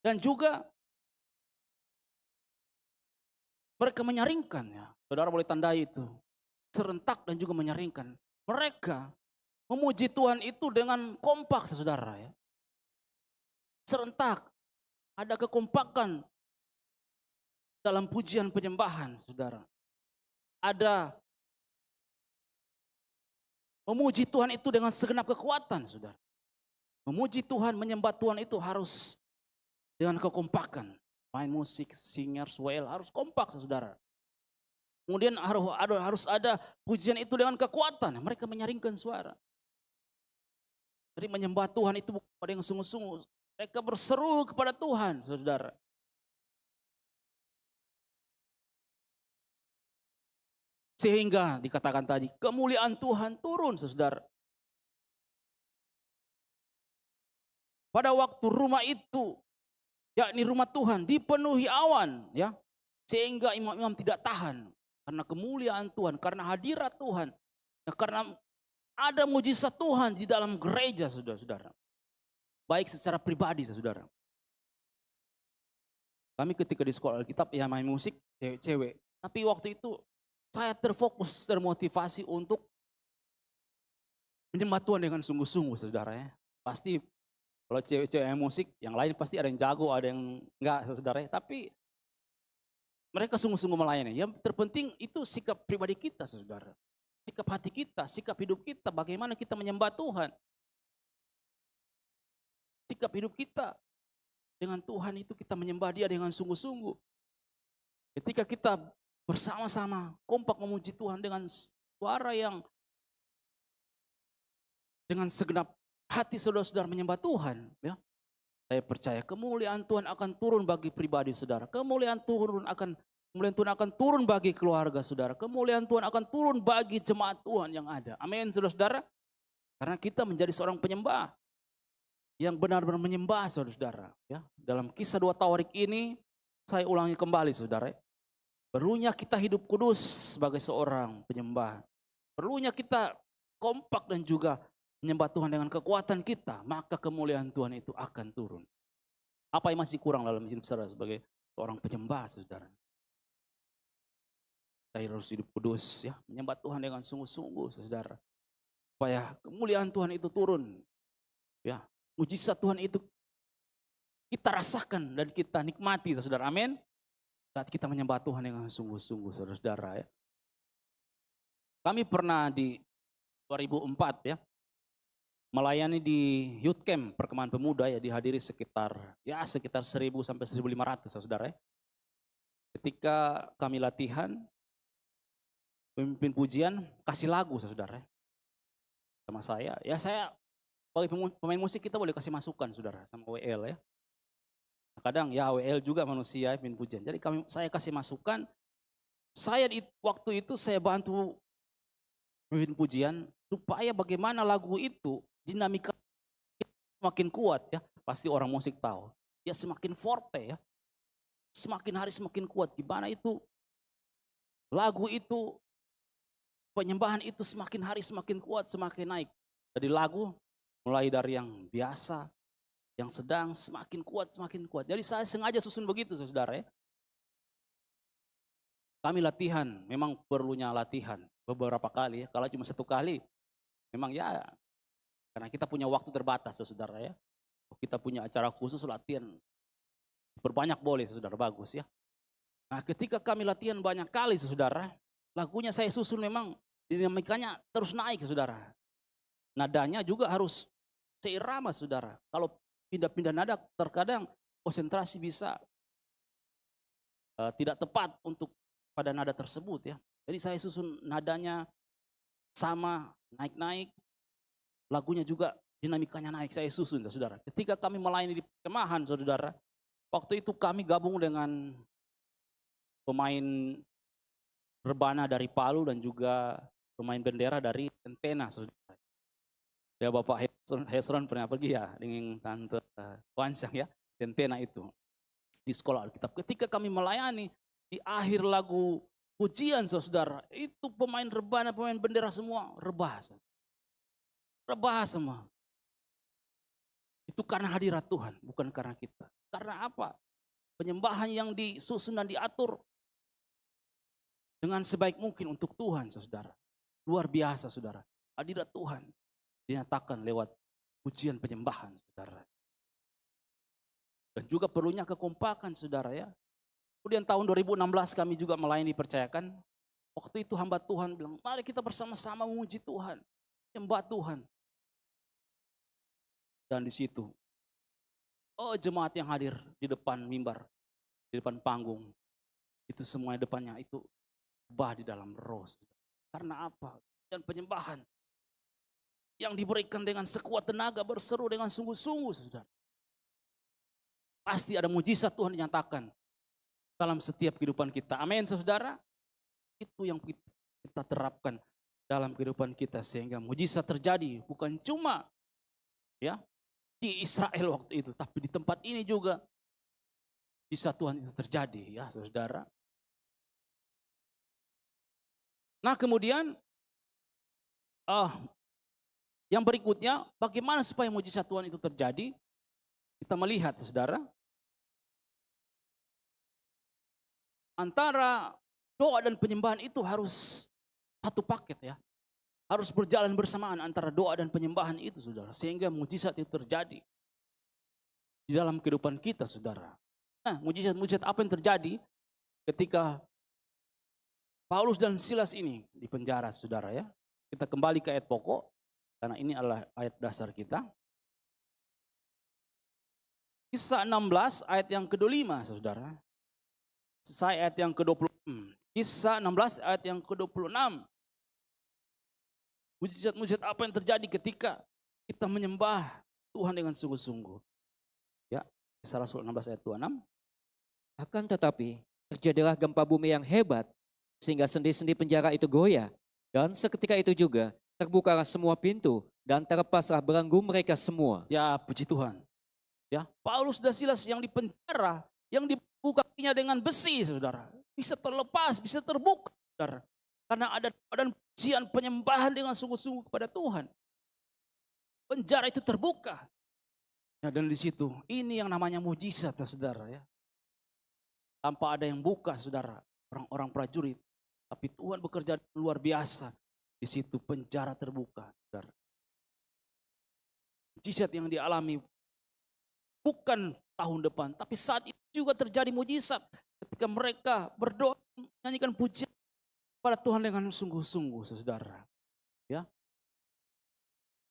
Dan juga mereka menyaringkan, ya. Saudara boleh tandai itu, serentak dan juga menyaringkan. Mereka memuji Tuhan itu dengan kompak, saudara ya. Serentak, ada kekompakan dalam pujian penyembahan, saudara. Ada memuji Tuhan itu dengan segenap kekuatan, saudara. Memuji Tuhan, menyembah Tuhan itu harus dengan kekompakan. Main musik, singers, well, harus kompak, saudara. Kemudian harus ada pujian itu dengan kekuatan. Mereka menyaringkan suara. Jadi menyembah Tuhan itu bukan pada yang sungguh-sungguh. Mereka berseru kepada Tuhan, saudara. Sehingga dikatakan tadi, kemuliaan Tuhan turun, saudara. Pada waktu rumah itu, yakni rumah Tuhan, dipenuhi awan, ya, sehingga imam-imam tidak tahan. Karena kemuliaan Tuhan, karena hadirat Tuhan, ya, karena ada mujizat Tuhan di dalam gereja, saudara-saudara. Baik secara pribadi, saudara. Kami ketika di sekolah Alkitab, ya main musik, cewek-cewek. Tapi waktu itu saya terfokus, termotivasi untuk menyembah Tuhan dengan sungguh-sungguh, saudara ya. Pasti kalau cewek-cewek yang musik, yang lain pasti ada yang jago, ada yang enggak, saudara ya. Tapi mereka sungguh-sungguh melayani. Yang terpenting itu sikap pribadi kita, saudara. Sikap hati kita, sikap hidup kita, bagaimana kita menyembah Tuhan. Sikap hidup kita dengan Tuhan itu kita menyembah Dia dengan sungguh-sungguh. Ketika kita bersama-sama kompak memuji Tuhan dengan suara yang dengan segenap hati saudara-saudara menyembah Tuhan, ya. Saya percaya kemuliaan Tuhan akan turun bagi pribadi saudara. Kemuliaan Tuhan akan turun bagi keluarga saudara. Kemuliaan Tuhan akan turun bagi jemaat Tuhan yang ada. Amin, saudara-saudara. Karena kita menjadi seorang penyembah yang benar-benar menyembah, saudara-saudara. Ya, dalam kisah 2 Tawarik ini, saya ulangi kembali, saudara. Perlunya kita hidup kudus sebagai seorang penyembah. Perlunya kita kompak dan juga menyembah Tuhan dengan kekuatan kita, maka kemuliaan Tuhan itu akan turun. Apa yang masih kurang dalam hidup saudara sebagai seorang penyembah, saudara? Kita harus hidup kudus, ya, menyembah Tuhan dengan sungguh-sungguh, saudara. Supaya kemuliaan Tuhan itu turun, ya, mujizat Tuhan itu kita rasakan dan kita nikmati, saudara. Amin. Saat kita menyembah Tuhan dengan sungguh-sungguh, saudara-saudara ya. Kami pernah di 2004 ya, melayani di youth camp perkemahan pemuda ya, dihadiri sekitar 1.000 sampai 1.500, saudara ya. Ketika kami latihan, pemimpin pujian kasih lagu saudara sama saya. Ya saya sebagai pemain musik kita boleh kasih masukan saudara sama WL ya. Kadang ya WL juga manusia pemimpin pujian. Jadi saya kasih masukan. Saya waktu itu saya bantu pemimpin pujian supaya bagaimana lagu itu dinamika semakin kuat ya. Pasti orang musik tahu. Ya semakin forte ya. Semakin hari semakin kuat. Gimana itu lagu itu, penyembahan itu semakin hari semakin kuat, semakin naik. Jadi lagu mulai dari yang biasa, yang sedang, semakin kuat, semakin kuat. Jadi saya sengaja susun begitu saudara ya. Kami latihan, memang perlunya latihan beberapa kali ya. Kalau cuma satu kali, memang ya karena kita punya waktu terbatas saudara ya. Kita punya acara khusus latihan, berbanyak boleh saudara, bagus ya. Nah ketika kami latihan banyak kali saudara, lagunya saya susun memang dinamikanya terus naik saudara. Nadanya juga harus seirama saudara. Kalau pindah-pindah nada terkadang konsentrasi bisa tidak tepat untuk pada nada tersebut ya. Jadi saya susun nadanya sama, naik-naik, lagunya juga dinamikanya naik, saya susun saudara. Ketika kami melayani di perkemahan saudara, waktu itu kami gabung dengan pemain rebana dari Palu dan juga pemain bendera dari Tentena saudara. Ya Bapak Hesron pernah pergi ya dengan Tante Wansang ya, Tentena itu di sekolah Alkitab. Ketika kami melayani di akhir lagu pujian saudara, itu pemain rebana, pemain bendera semua rebah. Rebah semua. Itu karena hadirat Tuhan, bukan karena kita. Karena apa? Penyembahan yang disusun dan diatur dengan sebaik mungkin untuk Tuhan saudara. Luar biasa saudara. Hadirat Tuhan dinyatakan lewat pujian penyembahan saudara. Dan juga perlunya kekompakan saudara ya. Kemudian tahun 2016 kami juga melayani dipercayakan. Waktu itu hamba Tuhan bilang, mari kita bersama-sama memuji Tuhan, menyembah Tuhan. Dan di situ, jemaat yang hadir di depan mimbar, di depan panggung, itu semuanya depannya itu bah di dalam roh. Karena apa? Dan penyembahan yang diberikan dengan sekuat tenaga, berseru dengan sungguh-sungguh saudara. Pasti ada mujizat Tuhan dinyatakan dalam setiap kehidupan kita. Amin saudara. Itu yang kita terapkan dalam kehidupan kita sehingga mujizat terjadi bukan cuma ya di Israel waktu itu, tapi di tempat ini juga mujizat Tuhan itu terjadi ya saudara. Nah kemudian yang berikutnya bagaimana supaya mujizat Tuhan itu terjadi? Kita melihat saudara, antara doa dan penyembahan itu harus satu paket ya. Harus berjalan bersamaan antara doa dan penyembahan itu saudara. Sehingga mujizat itu terjadi di dalam kehidupan kita saudara. Nah mujizat-mujizat apa yang terjadi ketika Paulus dan Silas ini di penjara saudara ya. Kita kembali ke ayat pokok karena ini adalah ayat dasar kita. Kisah 16 ayat yang ke-25 saudara. Kisah ayat yang ke-26. Kisah 16 ayat yang ke-26. Mujizat-mujizat apa yang terjadi ketika kita menyembah Tuhan dengan sungguh-sungguh. Ya, Kisah Rasul 16 ayat 26. Akan tetapi terjadilah gempa bumi yang hebat sehingga sendi-sendi penjara itu goyah. Dan seketika itu juga terbukalah semua pintu dan terlepaslah belenggu mereka semua. Ya, puji Tuhan. Ya, Paulus dan Silas yang dipenjara, yang dibuka kakinya dengan besi, saudara, bisa terlepas, bisa terbuka, saudara. Karena ada dan pujian penyembahan dengan sungguh-sungguh kepada Tuhan. Penjara itu terbuka. Ya, dan di situ ini yang namanya mujizat, ya, saudara ya. Tanpa ada yang buka, saudara, orang-orang prajurit, tapi Tuhan bekerja luar biasa. Di situ penjara terbuka, saudara. Mujizat yang dialami bukan tahun depan, tapi saat itu juga terjadi mujizat ketika mereka berdoa menyanyikan pujian pada Tuhan dengan sungguh-sungguh, saudara. Ya,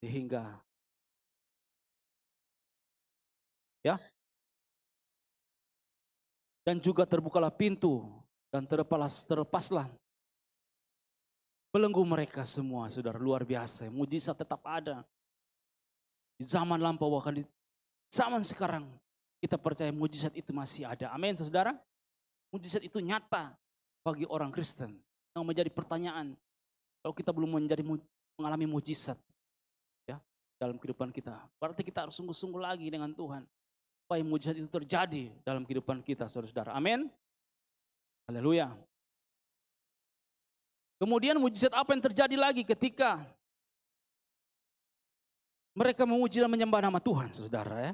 sehingga ya, Dan juga terbukalah pintu dan terlepaslah belenggu mereka semua, saudara. Luar biasa, mujizat tetap ada. Di zaman lampau bahkan di zaman sekarang kita percaya mujizat itu masih ada. Amin, saudara. Mujizat itu nyata bagi orang Kristen. Yang menjadi pertanyaan, kalau kita belum mengalami mujizat ya dalam kehidupan kita, berarti kita harus sungguh-sungguh lagi dengan Tuhan supaya mujizat itu terjadi dalam kehidupan kita, saudara-saudara. Amin. Haleluya. Kemudian mujizat apa yang terjadi lagi ketika mereka memuji dan menyembah nama Tuhan, saudara ya.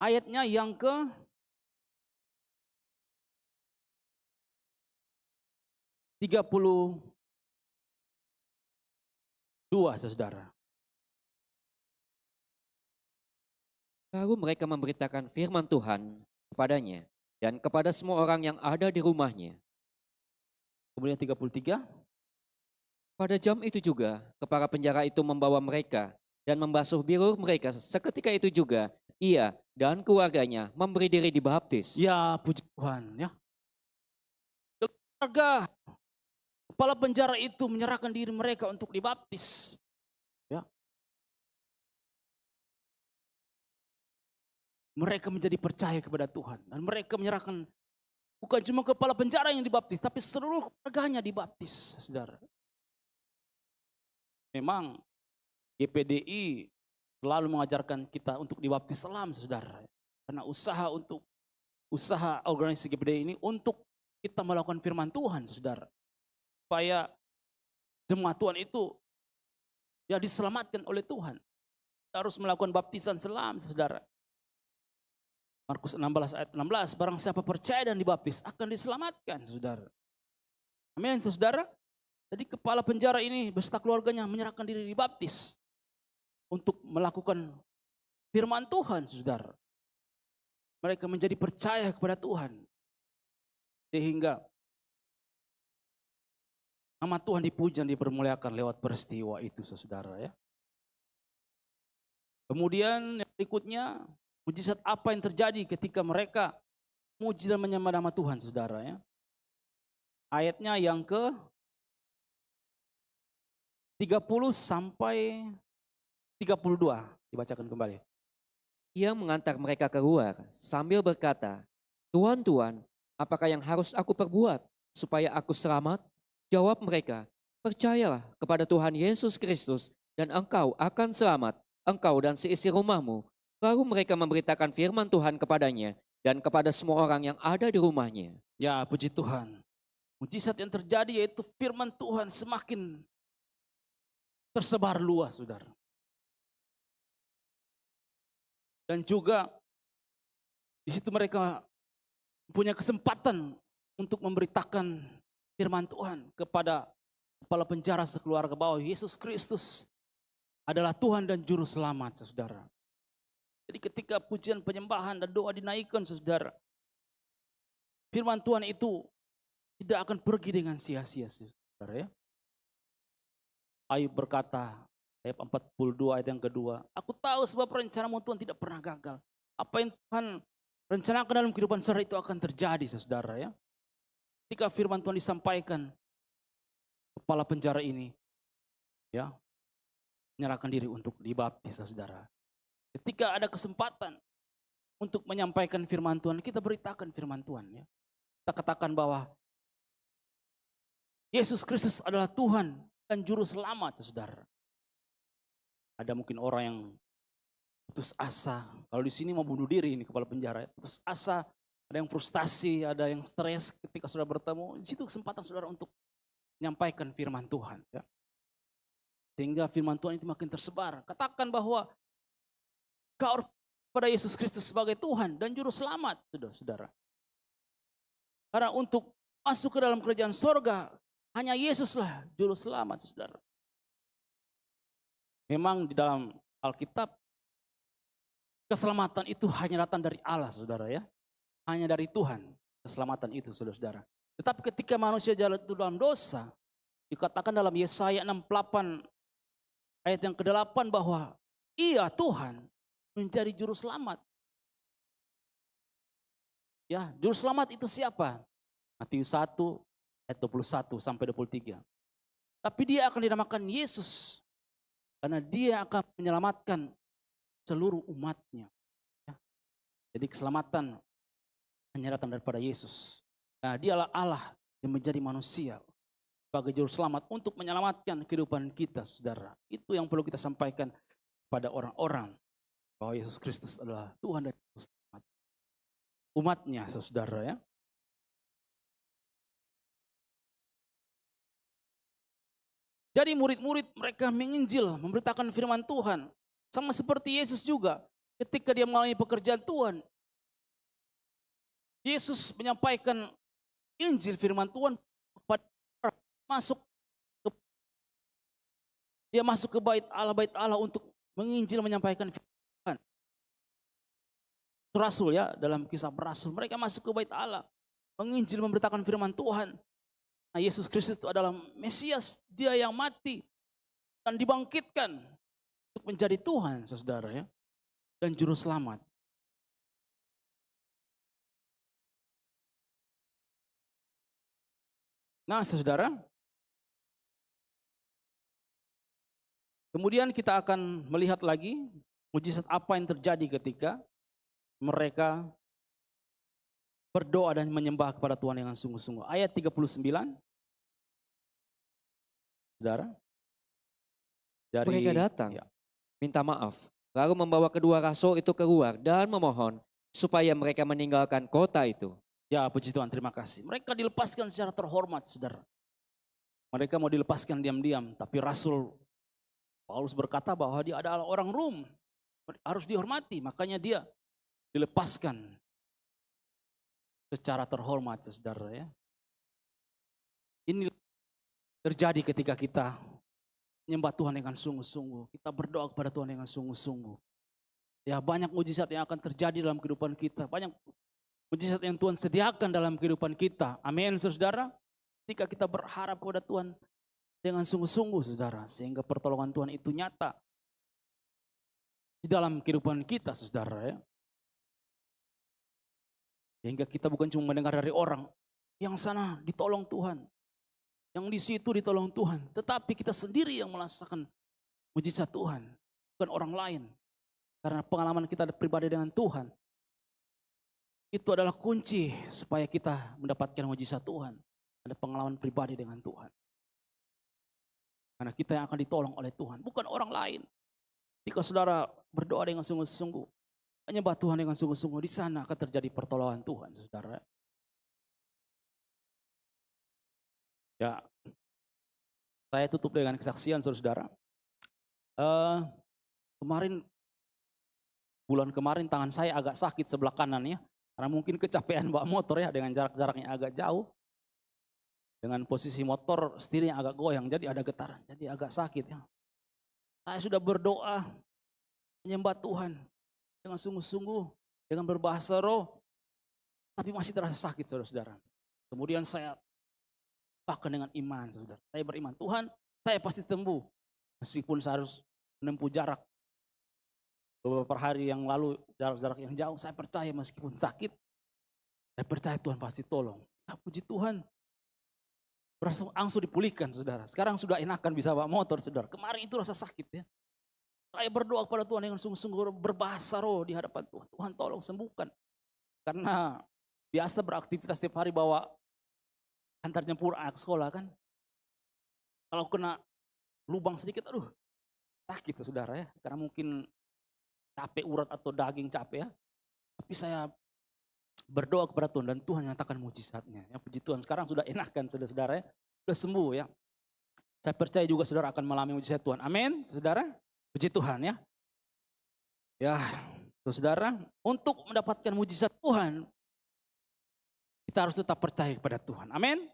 Ayatnya yang ke 32, saudara. Lalu mereka memberitakan firman Tuhan kepadanya dan kepada semua orang yang ada di rumahnya. Kemudian 33. Pada jam itu juga, kepala penjara itu membawa mereka dan membasuh bilur mereka. Seketika itu juga, ia dan keluarganya memberi diri dibaptis. Ya, puji Tuhan ya. Keluarga kepala penjara itu menyerahkan diri mereka untuk dibaptis. Ya. Mereka menjadi percaya kepada Tuhan dan mereka menyerahkan bukan cuma kepala penjara yang dibaptis, tapi seluruh keluarganya dibaptis, saudara. Memang GPDI selalu mengajarkan kita untuk dibaptis selam, saudara. Karena usaha organisasi GPDI ini untuk kita melakukan firman Tuhan, saudara. Supaya jemaat Tuhan itu ya diselamatkan oleh Tuhan. Kita harus melakukan baptisan selam, saudara. Markus 16 ayat 16, barang siapa percaya dan dibaptis akan diselamatkan, saudara. Amin, saudara. Jadi kepala penjara ini beserta keluarganya menyerahkan diri dibaptis untuk melakukan firman Tuhan, saudara. Mereka menjadi percaya kepada Tuhan. Sehingga nama Tuhan dipuji dan dipermuliakan lewat peristiwa itu, saudara ya. Kemudian yang berikutnya, mujizat apa yang terjadi ketika mereka muji dan menyembah nama Tuhan, saudara ya. Ayatnya yang ke 30 sampai 32 dibacakan kembali. Ia mengantar mereka keluar sambil berkata, Tuhan, Tuhan, apakah yang harus aku perbuat supaya aku selamat? Jawab mereka, percayalah kepada Tuhan Yesus Kristus dan engkau akan selamat, engkau dan seisi rumahmu. Lalu mereka memberitakan firman Tuhan kepadanya dan kepada semua orang yang ada di rumahnya. Ya, puji Tuhan. Mujizat yang terjadi yaitu firman Tuhan semakin tersebar luas, saudara. Dan juga di situ mereka punya kesempatan untuk memberitakan firman Tuhan kepada kepala penjara sekeluarga bahwa Yesus Kristus adalah Tuhan dan Juru Selamat, saudara. Jadi ketika pujian penyembahan dan doa dinaikkan, saudara, firman Tuhan itu tidak akan pergi dengan sia-sia, saudara ya. Ayub berkata, ayat 42 ayat yang kedua, aku tahu sebab rencanamu Tuhan tidak pernah gagal. Apa yang Tuhan rencanakan dalam kehidupan saudara itu akan terjadi, saudara ya. Ketika firman Tuhan disampaikan, kepala penjara ini ya menyerahkan diri untuk dibaptis, saudara. Ketika ada kesempatan untuk menyampaikan firman Tuhan, kita beritakan firman Tuhan ya. Kita katakan bahwa Yesus Kristus adalah Tuhan dan Juru Selamat, saudara. Ada mungkin orang yang putus asa. Kalau di sini mau bunuh diri ini kepala penjara, putus asa, ada yang frustasi, ada yang stres ketika saudara bertemu. Di situ kesempatan saudara untuk menyampaikan firman Tuhan. Ya. Sehingga firman Tuhan itu makin tersebar. Katakan bahwa kau pada Yesus Kristus sebagai Tuhan dan Juru Selamat, saudara. Karena untuk masuk ke dalam kerajaan sorga, hanya Yesuslah Juru Selamat, saudara. Memang di dalam Alkitab, keselamatan itu hanya datang dari Allah, saudara ya. Hanya dari Tuhan, keselamatan itu, saudara-saudara. Tetapi ketika manusia jatuh dalam dosa, dikatakan dalam Yesaya 68 ayat yang ke-8 bahwa Ia Tuhan menjadi Juru Selamat. Ya, juru selamat itu siapa? Matius 1 ayat 21 sampai 23. Tapi dia akan dinamakan Yesus karena dia akan menyelamatkan seluruh umatnya. Ya, jadi keselamatan hanya datang daripada Yesus. Nah, dialah Allah yang menjadi manusia sebagai juru selamat untuk menyelamatkan kehidupan kita, saudara. Itu yang perlu kita sampaikan pada orang-orang bahwa Yesus Kristus adalah Tuhan dan umatnya, saudara ya. Jadi murid-murid mereka menginjil, memberitakan firman Tuhan. Sama seperti Yesus juga. Ketika dia melayani pekerjaan Tuhan, Yesus menyampaikan Injil firman Tuhan kepada orang. Dia masuk ke bait Allah untuk menginjil, menyampaikan firman Tuhan. Rasul ya, dalam kisah rasul, mereka masuk ke bait Allah, menginjil, memberitakan firman Tuhan. Nah, Yesus Kristus itu adalah Mesias, dia yang mati dan dibangkitkan untuk menjadi Tuhan, saudara ya, dan juru selamat. Nah, saudara, kemudian kita akan melihat lagi mujizat apa yang terjadi ketika mereka berdoa dan menyembah kepada Tuhan dengan sungguh-sungguh. Ayat 39, saudara. Mereka datang, ya, minta maaf, lalu membawa kedua rasul itu keluar dan memohon supaya mereka meninggalkan kota itu. Ya, puji Tuhan, terima kasih. Mereka dilepaskan secara terhormat, saudara. Mereka mau dilepaskan diam-diam, tapi Rasul Paulus berkata bahwa dia adalah orang Rom, harus dihormati, makanya dia dilepaskan secara terhormat, saudara ya. Ini terjadi ketika kita menyembah Tuhan dengan sungguh-sungguh, kita berdoa kepada Tuhan dengan sungguh-sungguh. Ya, banyak mujizat yang akan terjadi dalam kehidupan kita, banyak mujizat yang Tuhan sediakan dalam kehidupan kita. Amin, saudara. Ketika kita berharap kepada Tuhan dengan sungguh-sungguh, saudara, sehingga pertolongan Tuhan itu nyata di dalam kehidupan kita, saudara ya. Sehingga kita bukan cuma mendengar dari orang, yang sana ditolong Tuhan, yang di situ ditolong Tuhan, tetapi kita sendiri yang merasakan mujizat Tuhan, bukan orang lain. Karena pengalaman kita pribadi dengan Tuhan, itu adalah kunci supaya kita mendapatkan mujizat Tuhan. Ada pengalaman pribadi dengan Tuhan. Karena kita yang akan ditolong oleh Tuhan, bukan orang lain. Jika saudara berdoa dengan sungguh-sungguh, menyembah Tuhan dengan sungguh-sungguh, di sana akan terjadi pertolongan Tuhan, saudara. Ya, saya tutup dengan kesaksian, saudara. Bulan kemarin tangan saya agak sakit sebelah kanan ya, karena mungkin kecapean bawa motor ya, dengan jarak-jaraknya agak jauh. Dengan posisi motor setirnya agak goyang, jadi ada getaran, jadi agak sakit ya. Saya sudah berdoa, menyembah Tuhan dengan sungguh-sungguh, dengan berbahasa roh, tapi masih terasa sakit, saudara-saudara. Kemudian saya bahkan dengan iman, saudara. Saya beriman, Tuhan, saya pasti sembuh. Meskipun saya harus menempuh jarak beberapa hari yang lalu, jarak-jarak yang jauh, saya percaya meskipun sakit, saya percaya Tuhan pasti tolong. Ya, puji Tuhan. Langsung dipulihkan, saudara. Sekarang sudah enakan bisa bawa motor, saudara. Kemarin itu rasa sakit ya. Saya berdoa kepada Tuhan dengan sungguh-sungguh, berbahasa roh di hadapan Tuhan. Tuhan tolong sembuhkan. Karena biasa beraktivitas setiap hari bawa antar jemput anak sekolah kan. Kalau kena lubang sedikit, aduh sakit saudara ya. Karena mungkin capek urat atau daging capek ya. Tapi saya berdoa kepada Tuhan dan Tuhan nyatakan mujizatnya. Ya, puji Tuhan, sekarang sudah enakan saudara-saudara ya. Sudah sembuh ya. Saya percaya juga saudara akan mengalami mujizat Tuhan. Amin, saudara. Puji Tuhan ya. Ya, saudara, untuk mendapatkan mujizat Tuhan, kita harus tetap percaya kepada Tuhan. Amin.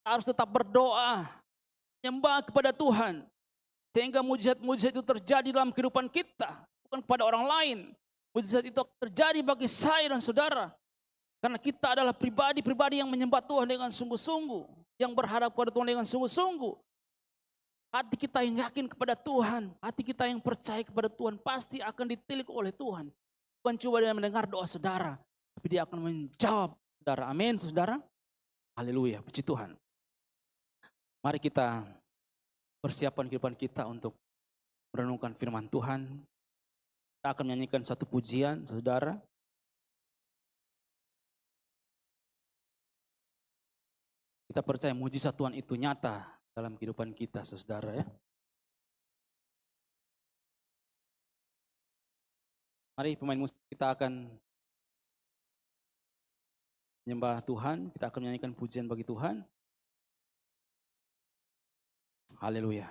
Kita harus tetap berdoa, menyembah kepada Tuhan. Sehingga mujizat-mujizat itu terjadi dalam kehidupan kita. Bukan kepada orang lain. Mujizat itu terjadi bagi saya dan saudara. Karena kita adalah pribadi-pribadi yang menyembah Tuhan dengan sungguh-sungguh. Yang berharap kepada Tuhan dengan sungguh-sungguh. Hati kita yang yakin kepada Tuhan, hati kita yang percaya kepada Tuhan pasti akan ditilik oleh Tuhan. Bukan cuma dengan mendengar doa saudara, Tapi dia akan menjawab, saudara. Amin, saudara. Haleluya, puji Tuhan. Mari kita persiapkan kehidupan kita untuk merenungkan firman Tuhan. Kita akan menyanyikan satu pujian, saudara. Kita percaya mujizat Tuhan itu nyata dalam kehidupan kita, saudara ya. Mari pemain musik kita akan menyembah Tuhan, kita akan menyanyikan pujian bagi Tuhan. Haleluya.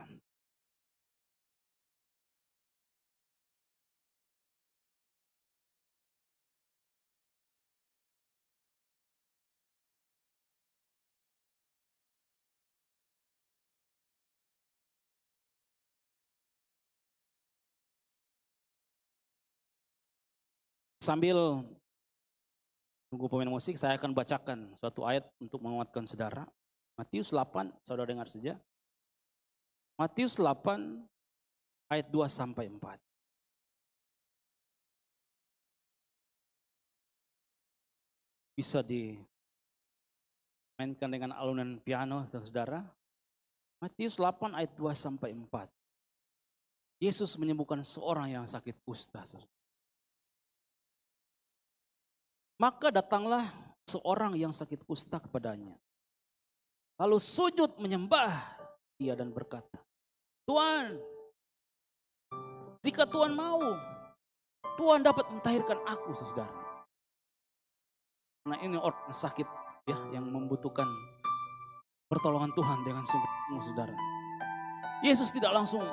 Sambil tunggu pemain musik, saya akan bacakan suatu ayat untuk menguatkan saudara. Matius 8, saudara dengar saja. Matius 8 ayat 2 sampai 4. Bisa dimainkan dengan alunan piano, saudara. Matius 8 ayat 2 sampai 4. Yesus menyembuhkan seorang yang sakit kusta. Maka datanglah seorang yang sakit kusta kepadanya. Lalu sujud menyembah dia dan berkata, Tuhan, jika Tuhan mau, Tuhan dapat mentahirkan aku, saudara. Karena ini orang sakit ya, yang membutuhkan pertolongan Tuhan dengan sungguh-sungguh, saudara. Yesus tidak langsung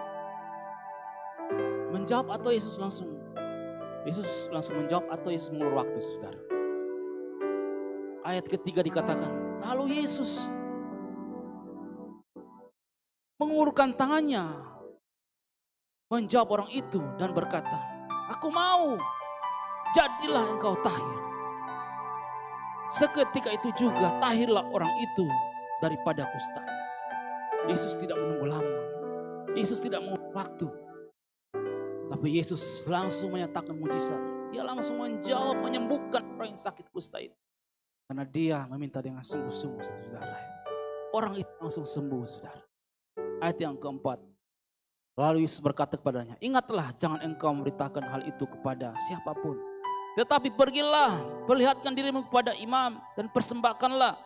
menjawab atau Yesus langsung menjawab atau Yesus mengulur waktu, saudara. Ayat ketiga dikatakan, lalu Yesus mengulurkan tangannya, menjawab orang itu dan berkata, aku mau, jadilah engkau tahir. Seketika itu juga tahirlah orang itu daripada kusta. Yesus tidak menunggu lama, Yesus tidak mengulur waktu, tapi Yesus langsung menyatakan mujizat. Dia langsung menjawab, menyembuhkan orang yang sakit kusta itu. Karena dia meminta dengan sungguh-sungguh, saudara. Orang itu langsung sembuh, saudara. Ayat yang keempat. Lalu Yesus berkata kepadanya, ingatlah jangan engkau memberitakan hal itu kepada siapapun. Tetapi pergilah, perlihatkan dirimu kepada imam dan persembahkanlah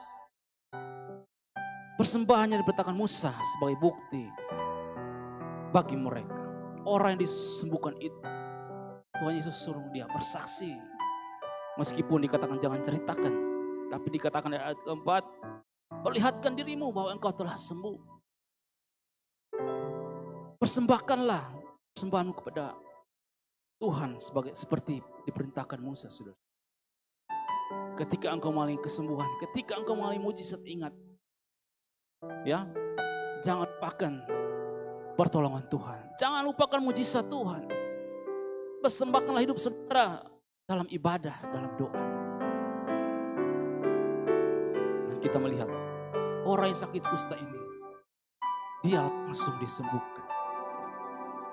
persembahan yang diberitakan Musa sebagai bukti bagi mereka. Orang yang disembuhkan itu, Tuhan Yesus suruh dia bersaksi. Meskipun dikatakan jangan ceritakan, tapi dikatakan di ayat keempat, perlihatkan dirimu bahwa engkau telah sembuh. Persembahkanlah persembahanmu kepada Tuhan seperti diperintahkan Musa, saudara. Ketika engkau mengalami kesembuhan, ketika engkau mengalami mujizat, ingat, ya, jangan lupakan pertolongan Tuhan, jangan lupakan mujizat Tuhan. Persembahkanlah hidup saudara dalam ibadah, dalam doa. Kita melihat orang yang sakit kusta ini, dia langsung disembuhkan.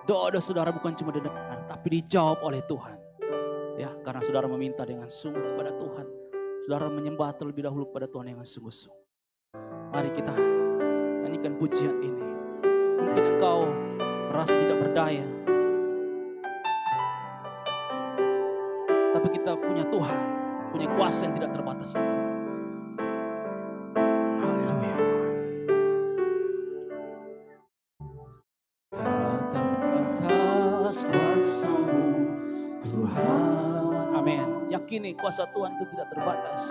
Doa saudara bukan cuma didengar, tapi dijawab oleh Tuhan. Ya, karena saudara meminta dengan sungguh kepada Tuhan, saudara menyembah terlebih dahulu kepada Tuhan dengan sungguh-sungguh. Mari kita nyanyikan pujian ini. Mungkin engkau merasa tidak berdaya, tapi kita punya Tuhan, punya kuasa yang tidak terbatas itu. Amin. Yakini kuasa Tuhan itu tidak terbatas.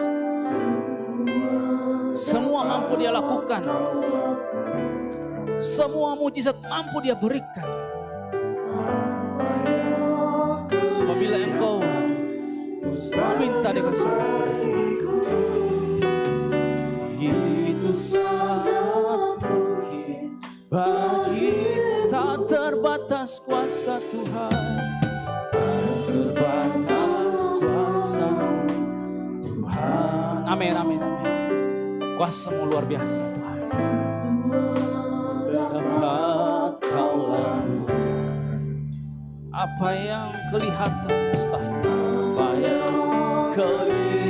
Semua mampu dia lakukan. Semua mujizat mampu dia berikan. Apabila engkau meminta dengan sungguh, itu sangat mungkin bagi tak terbatas kuasa Tuhan. Terbatas kuasa Tuhan. Amin, amin, amin. Kuasa-Mu luar biasa Tuhan. Dapat Kau lakukan apa yang kelihatan mustahil, apa yang kelihatan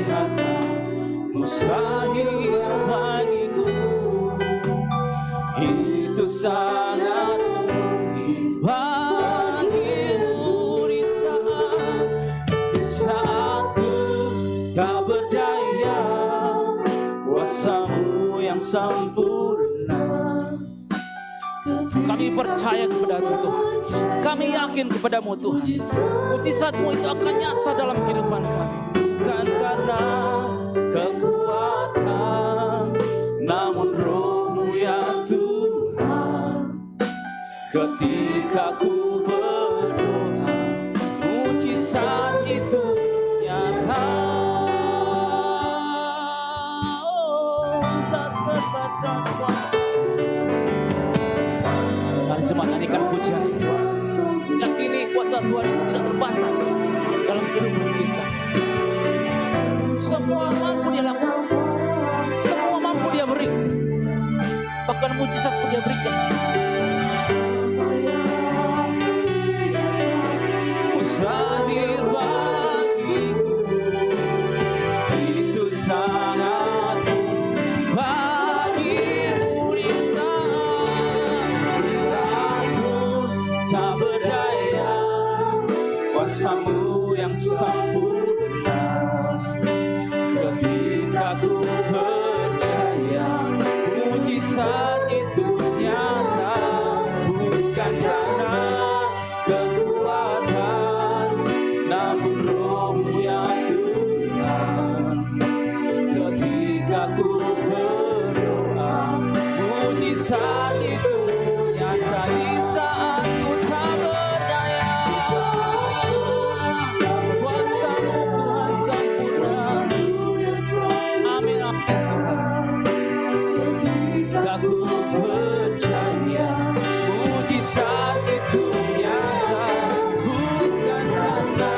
sangat mungkin bagimu di saat ku tak berdaya, kuasa-Mu yang sempurna. Kami percaya kepada-Mu Tuhan, kami yakin kepada-Mu Tuhan, mujizat-Mu itu akan nyata dalam kehidupan kami, bukan karena kekuatan, namun Roh-Mu ya Tuhan. Ketika ku berdoa, mujizat itu nyata. Oh, tak terbatas kuasa. Mari jemaat nyanyikan pujian. Yakini kuasa Tuhan itu tidak terbatas dalam kehidupan kita. Semua mampu Dia lakukan, semua mampu Dia berikan, bahkan mujizat pun Dia berikan. Mustahil bagiku, itu sangat mungkin bagimu di saat ku tak berdaya, kuasa-Mu yang sempurna. Ketika ku percaya, mujizat itu nyata, bukan karena kekuatan, namun Roh-Mu ya Tuhan. Ketika ku berdoa, mujizat itu nyata di saat ku tak berdaya. Kuasa-Mu Tuhan sempurna. Amin, amin. Ketika ku percaya, mujizat itu nyata, bukan karena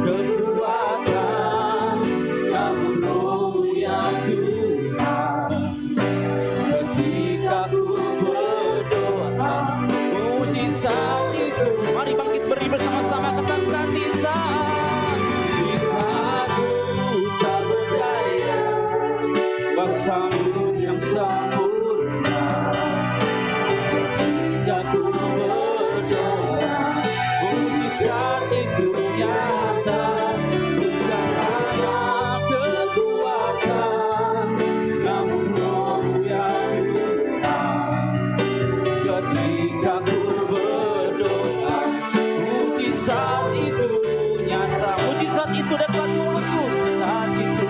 kekuatan, namun Roh-Mu ya Tuhan. Ketika ku berdoa, mujizat itu. Mari bangkit beri bersama-sama, katakan di saat ku tak berdaya, kuasa-Mu yang sempurna. Ketika ku berdoa, mujizat itu nyata, bukan karena kekuatan, namun Roh-Mu ya Tuhan. Ketika ku berdoa, mujizat itu nyata, mujizat itu dekat mulutku, saat itu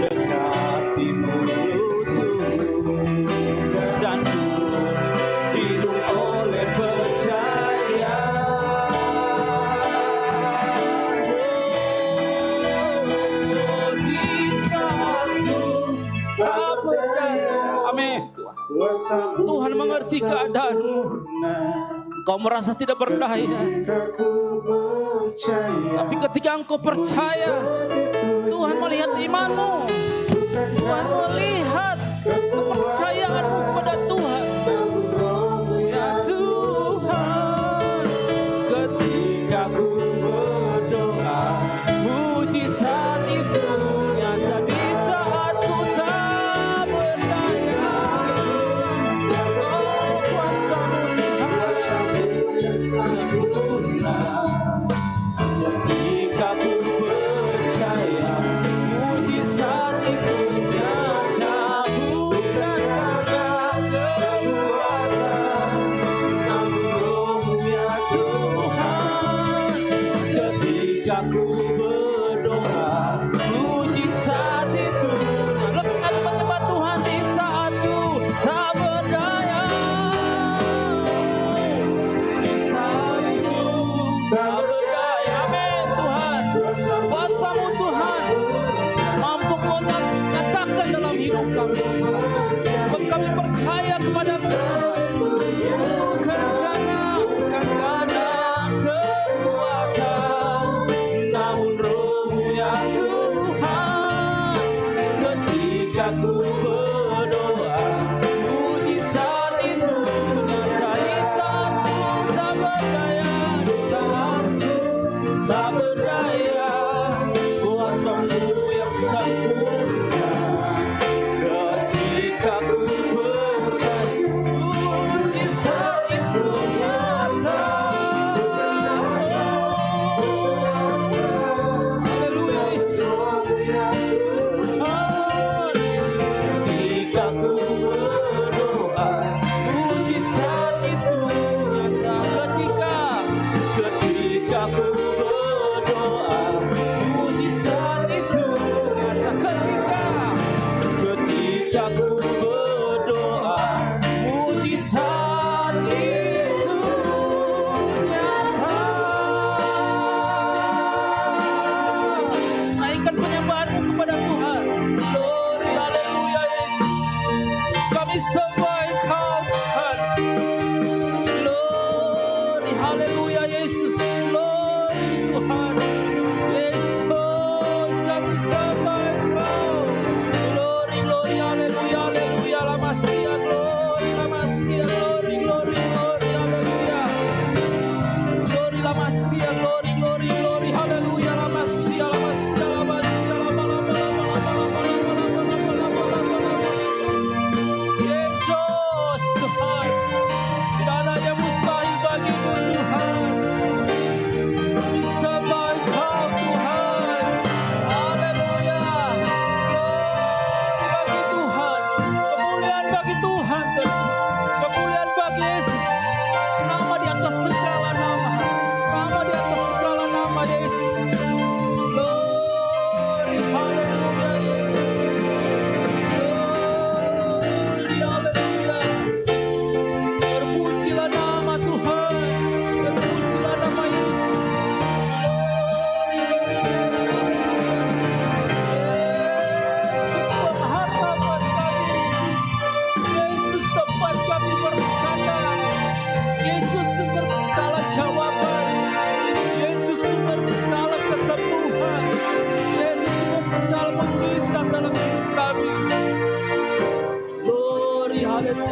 dekat di mulutku, dan ku hidup oleh percaya. Oh, di saat ku tak berdaya. Amin. Tuhan mengerti keadaanmu. Kau merasa tidak berdaya, tapi ketika engkau percaya, Tuhan melihat imanmu, Tuhan melihat kepercayaanmu kepada Tuhan. Ya Tuhan, ketika ku berdoa, mujizat itu nyata di saat ku tak berdaya. Oh, kuasa-Mu Tuhan sempurna. Ketika ku percaya, mujizat itu nyata, bukan karena kekuatan, namun Roh-Mu ya Tuhan. Ketika ku berdoa, mujizat itu nyata, menyembah Tuhan di saat ku tak berdaya. Di saat ku tak berdaya, amin Tuhan. Kuasa-Mu Tuhan mampu Kau nyatakan dalam hidup kami, sebab kami percaya kepada-Mu. Bukan karena kekuatan, namun Roh-Mu ya Tuhan. Ketika ku berdoa, mujizat itu nyata di saat ku tak berdaya. Di saat ku tak berdaya, kuasa-Mu yang sempurna. Ketika ku percaya,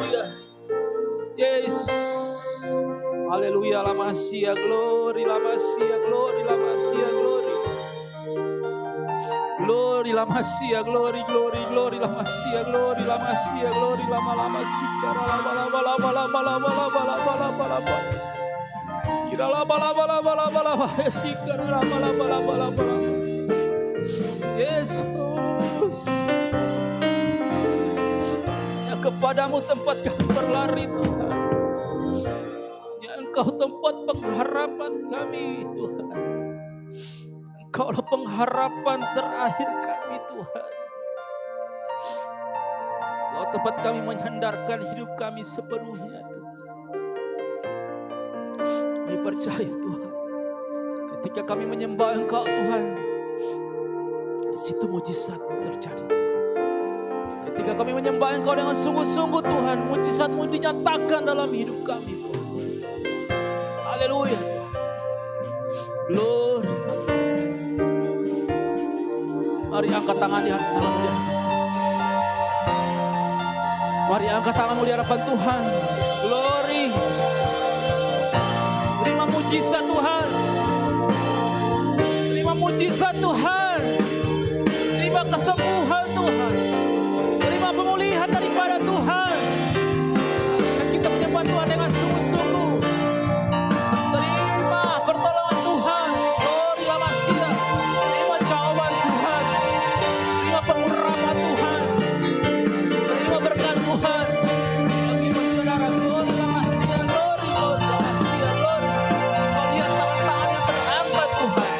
Haleluya. Yesus. Haleluya, la Masia, glory, la Masia, glory, la Masia, glory. Glory, la Masia, glory, glory, glory, la Masia, glory, la Masia, glory, la Masia, la bala bala bala bala bala bala bala bala bala. Ira la bala bala bala bala bala, sikara la bala bala bala bala. Yesus. Ya kepadamu tempat kami berlari Tuhan. Ya Engkau tempat pengharapan kami Tuhan. Engkaulah pengharapan terakhir kami Tuhan. Engkau tempat kami menyandarkan hidup kami sepenuhnya Tuhan. Kami percaya Tuhan. Ketika kami menyembah Engkau Tuhan, di situ mujizat-Mu terjadi. Ketika kami menyembah Engkau dengan sungguh-sungguh Tuhan, mujizat-Mu dinyatakan dalam hidup kami Tuhan. Haleluya. Glory. Mari angkat tangan di hadapan Dia. Mari angkat tanganmu di hadapan Tuhan. Glory. Terima mujizat Tuhan. Terima mujizat Tuhan. Terima kesembuhan Tuhan. Terima pemulihan daripada Tuhan. Dan kita menyembah Tuhan dengan sungguh-sungguh. Terima pertolongan Tuhan. Glory la Masia. Terima jawaban Tuhan. Terima pengurapan Tuhan. Terima berkat Tuhan. Bagi saudara, glory la Masia, glory, glory la Masia, glory. Kau lihat tangan-tangan yang terangkat Tuhan.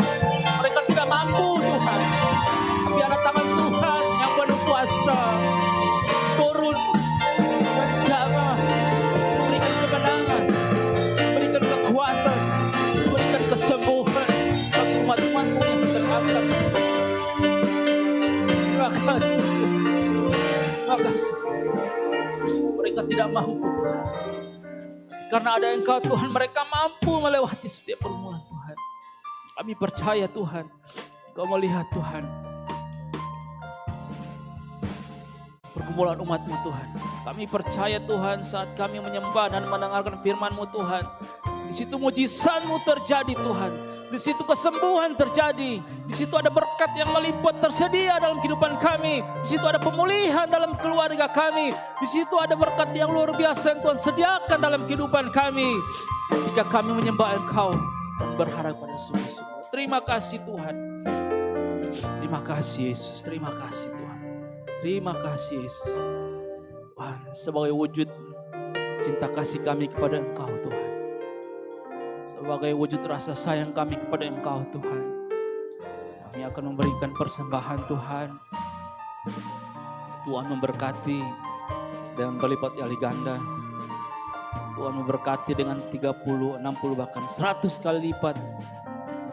Mereka tidak mampu Tuhan. Tapi ada tangan Tuhan yang penuh kuasa. Turun, menjaga, berikan kemenangan, berikan kekuatan, berikan kesembuhan bagi umat-umat-Mu yang terangkat. Terima kasih. Terima kasih. Mereka tidak mampu Tuhan. Karena ada Engkau Tuhan, mereka mampu melewati setiap pergumulan Tuhan. Kami percaya Tuhan, Engkau melihat Tuhan pergumulan umat-Mu Tuhan. Kami percaya Tuhan saat kami menyembah dan mendengarkan firman-Mu Tuhan. Di situ mujizat-Mu terjadi Tuhan. Di situ kesembuhan terjadi. Di situ ada berkat yang melimpah tersedia dalam kehidupan kami. Di situ ada pemulihan dalam keluarga kami. Di situ ada berkat yang luar biasa yang Tuhan sediakan dalam kehidupan kami. Ketika kami menyembah Engkau, berharap pada sungguh-sungguh. Terima kasih Tuhan. Terima kasih Yesus. Terima kasih Tuhan. Terima kasih Yesus. Tuhan, sebagai wujud cinta kasih kami kepada Engkau Tuhan. Sebagai wujud rasa sayang kami kepada Engkau Tuhan. Kami akan memberikan persembahan Tuhan. Tuhan memberkati dengan berlipat kali ganda. Tuhan memberkati dengan 30, 60 bahkan 100 kali lipat.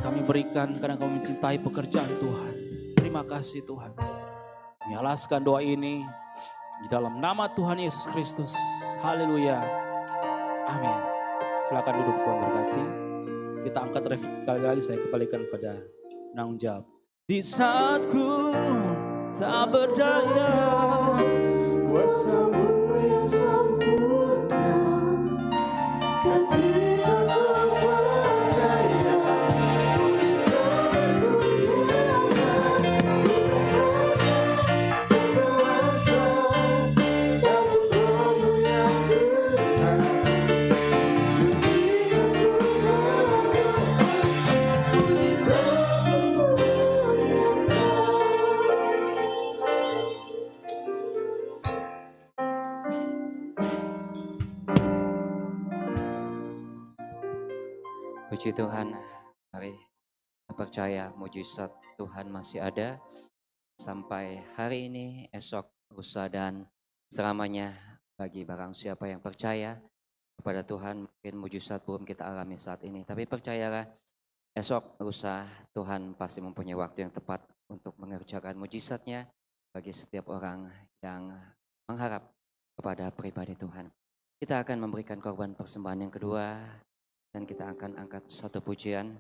Kami berikan karena kami mencintai pekerjaan Tuhan. Terima kasih Tuhan. Kami alaskan doa ini di dalam nama Tuhan Yesus Kristus. Haleluya. Amin. Silakan duduk, Tuhan berkati. Kita angkat refik kali-kali, saya kembalikan pada penanggung jawab. Di saat ku tak berdaya, kuasa-Mu yang sempurna, ketika ku percaya, ku disebut Tuhan, kekuatan dan Roh-Mu yang Tuhan. Puji Tuhan, mari kita percaya mujizat Tuhan masih ada sampai hari ini, esok, lusa dan selamanya. Bagi barang siapa yang percaya kepada Tuhan, mungkin mujizat belum kita alami saat ini, tapi percayalah esok, lusa, Tuhan pasti mempunyai waktu yang tepat untuk mengerjakan mujizatnya bagi setiap orang yang mengharap kepada pribadi Tuhan. Kita akan memberikan korban persembahan yang kedua. Dan kita akan angkat satu pujian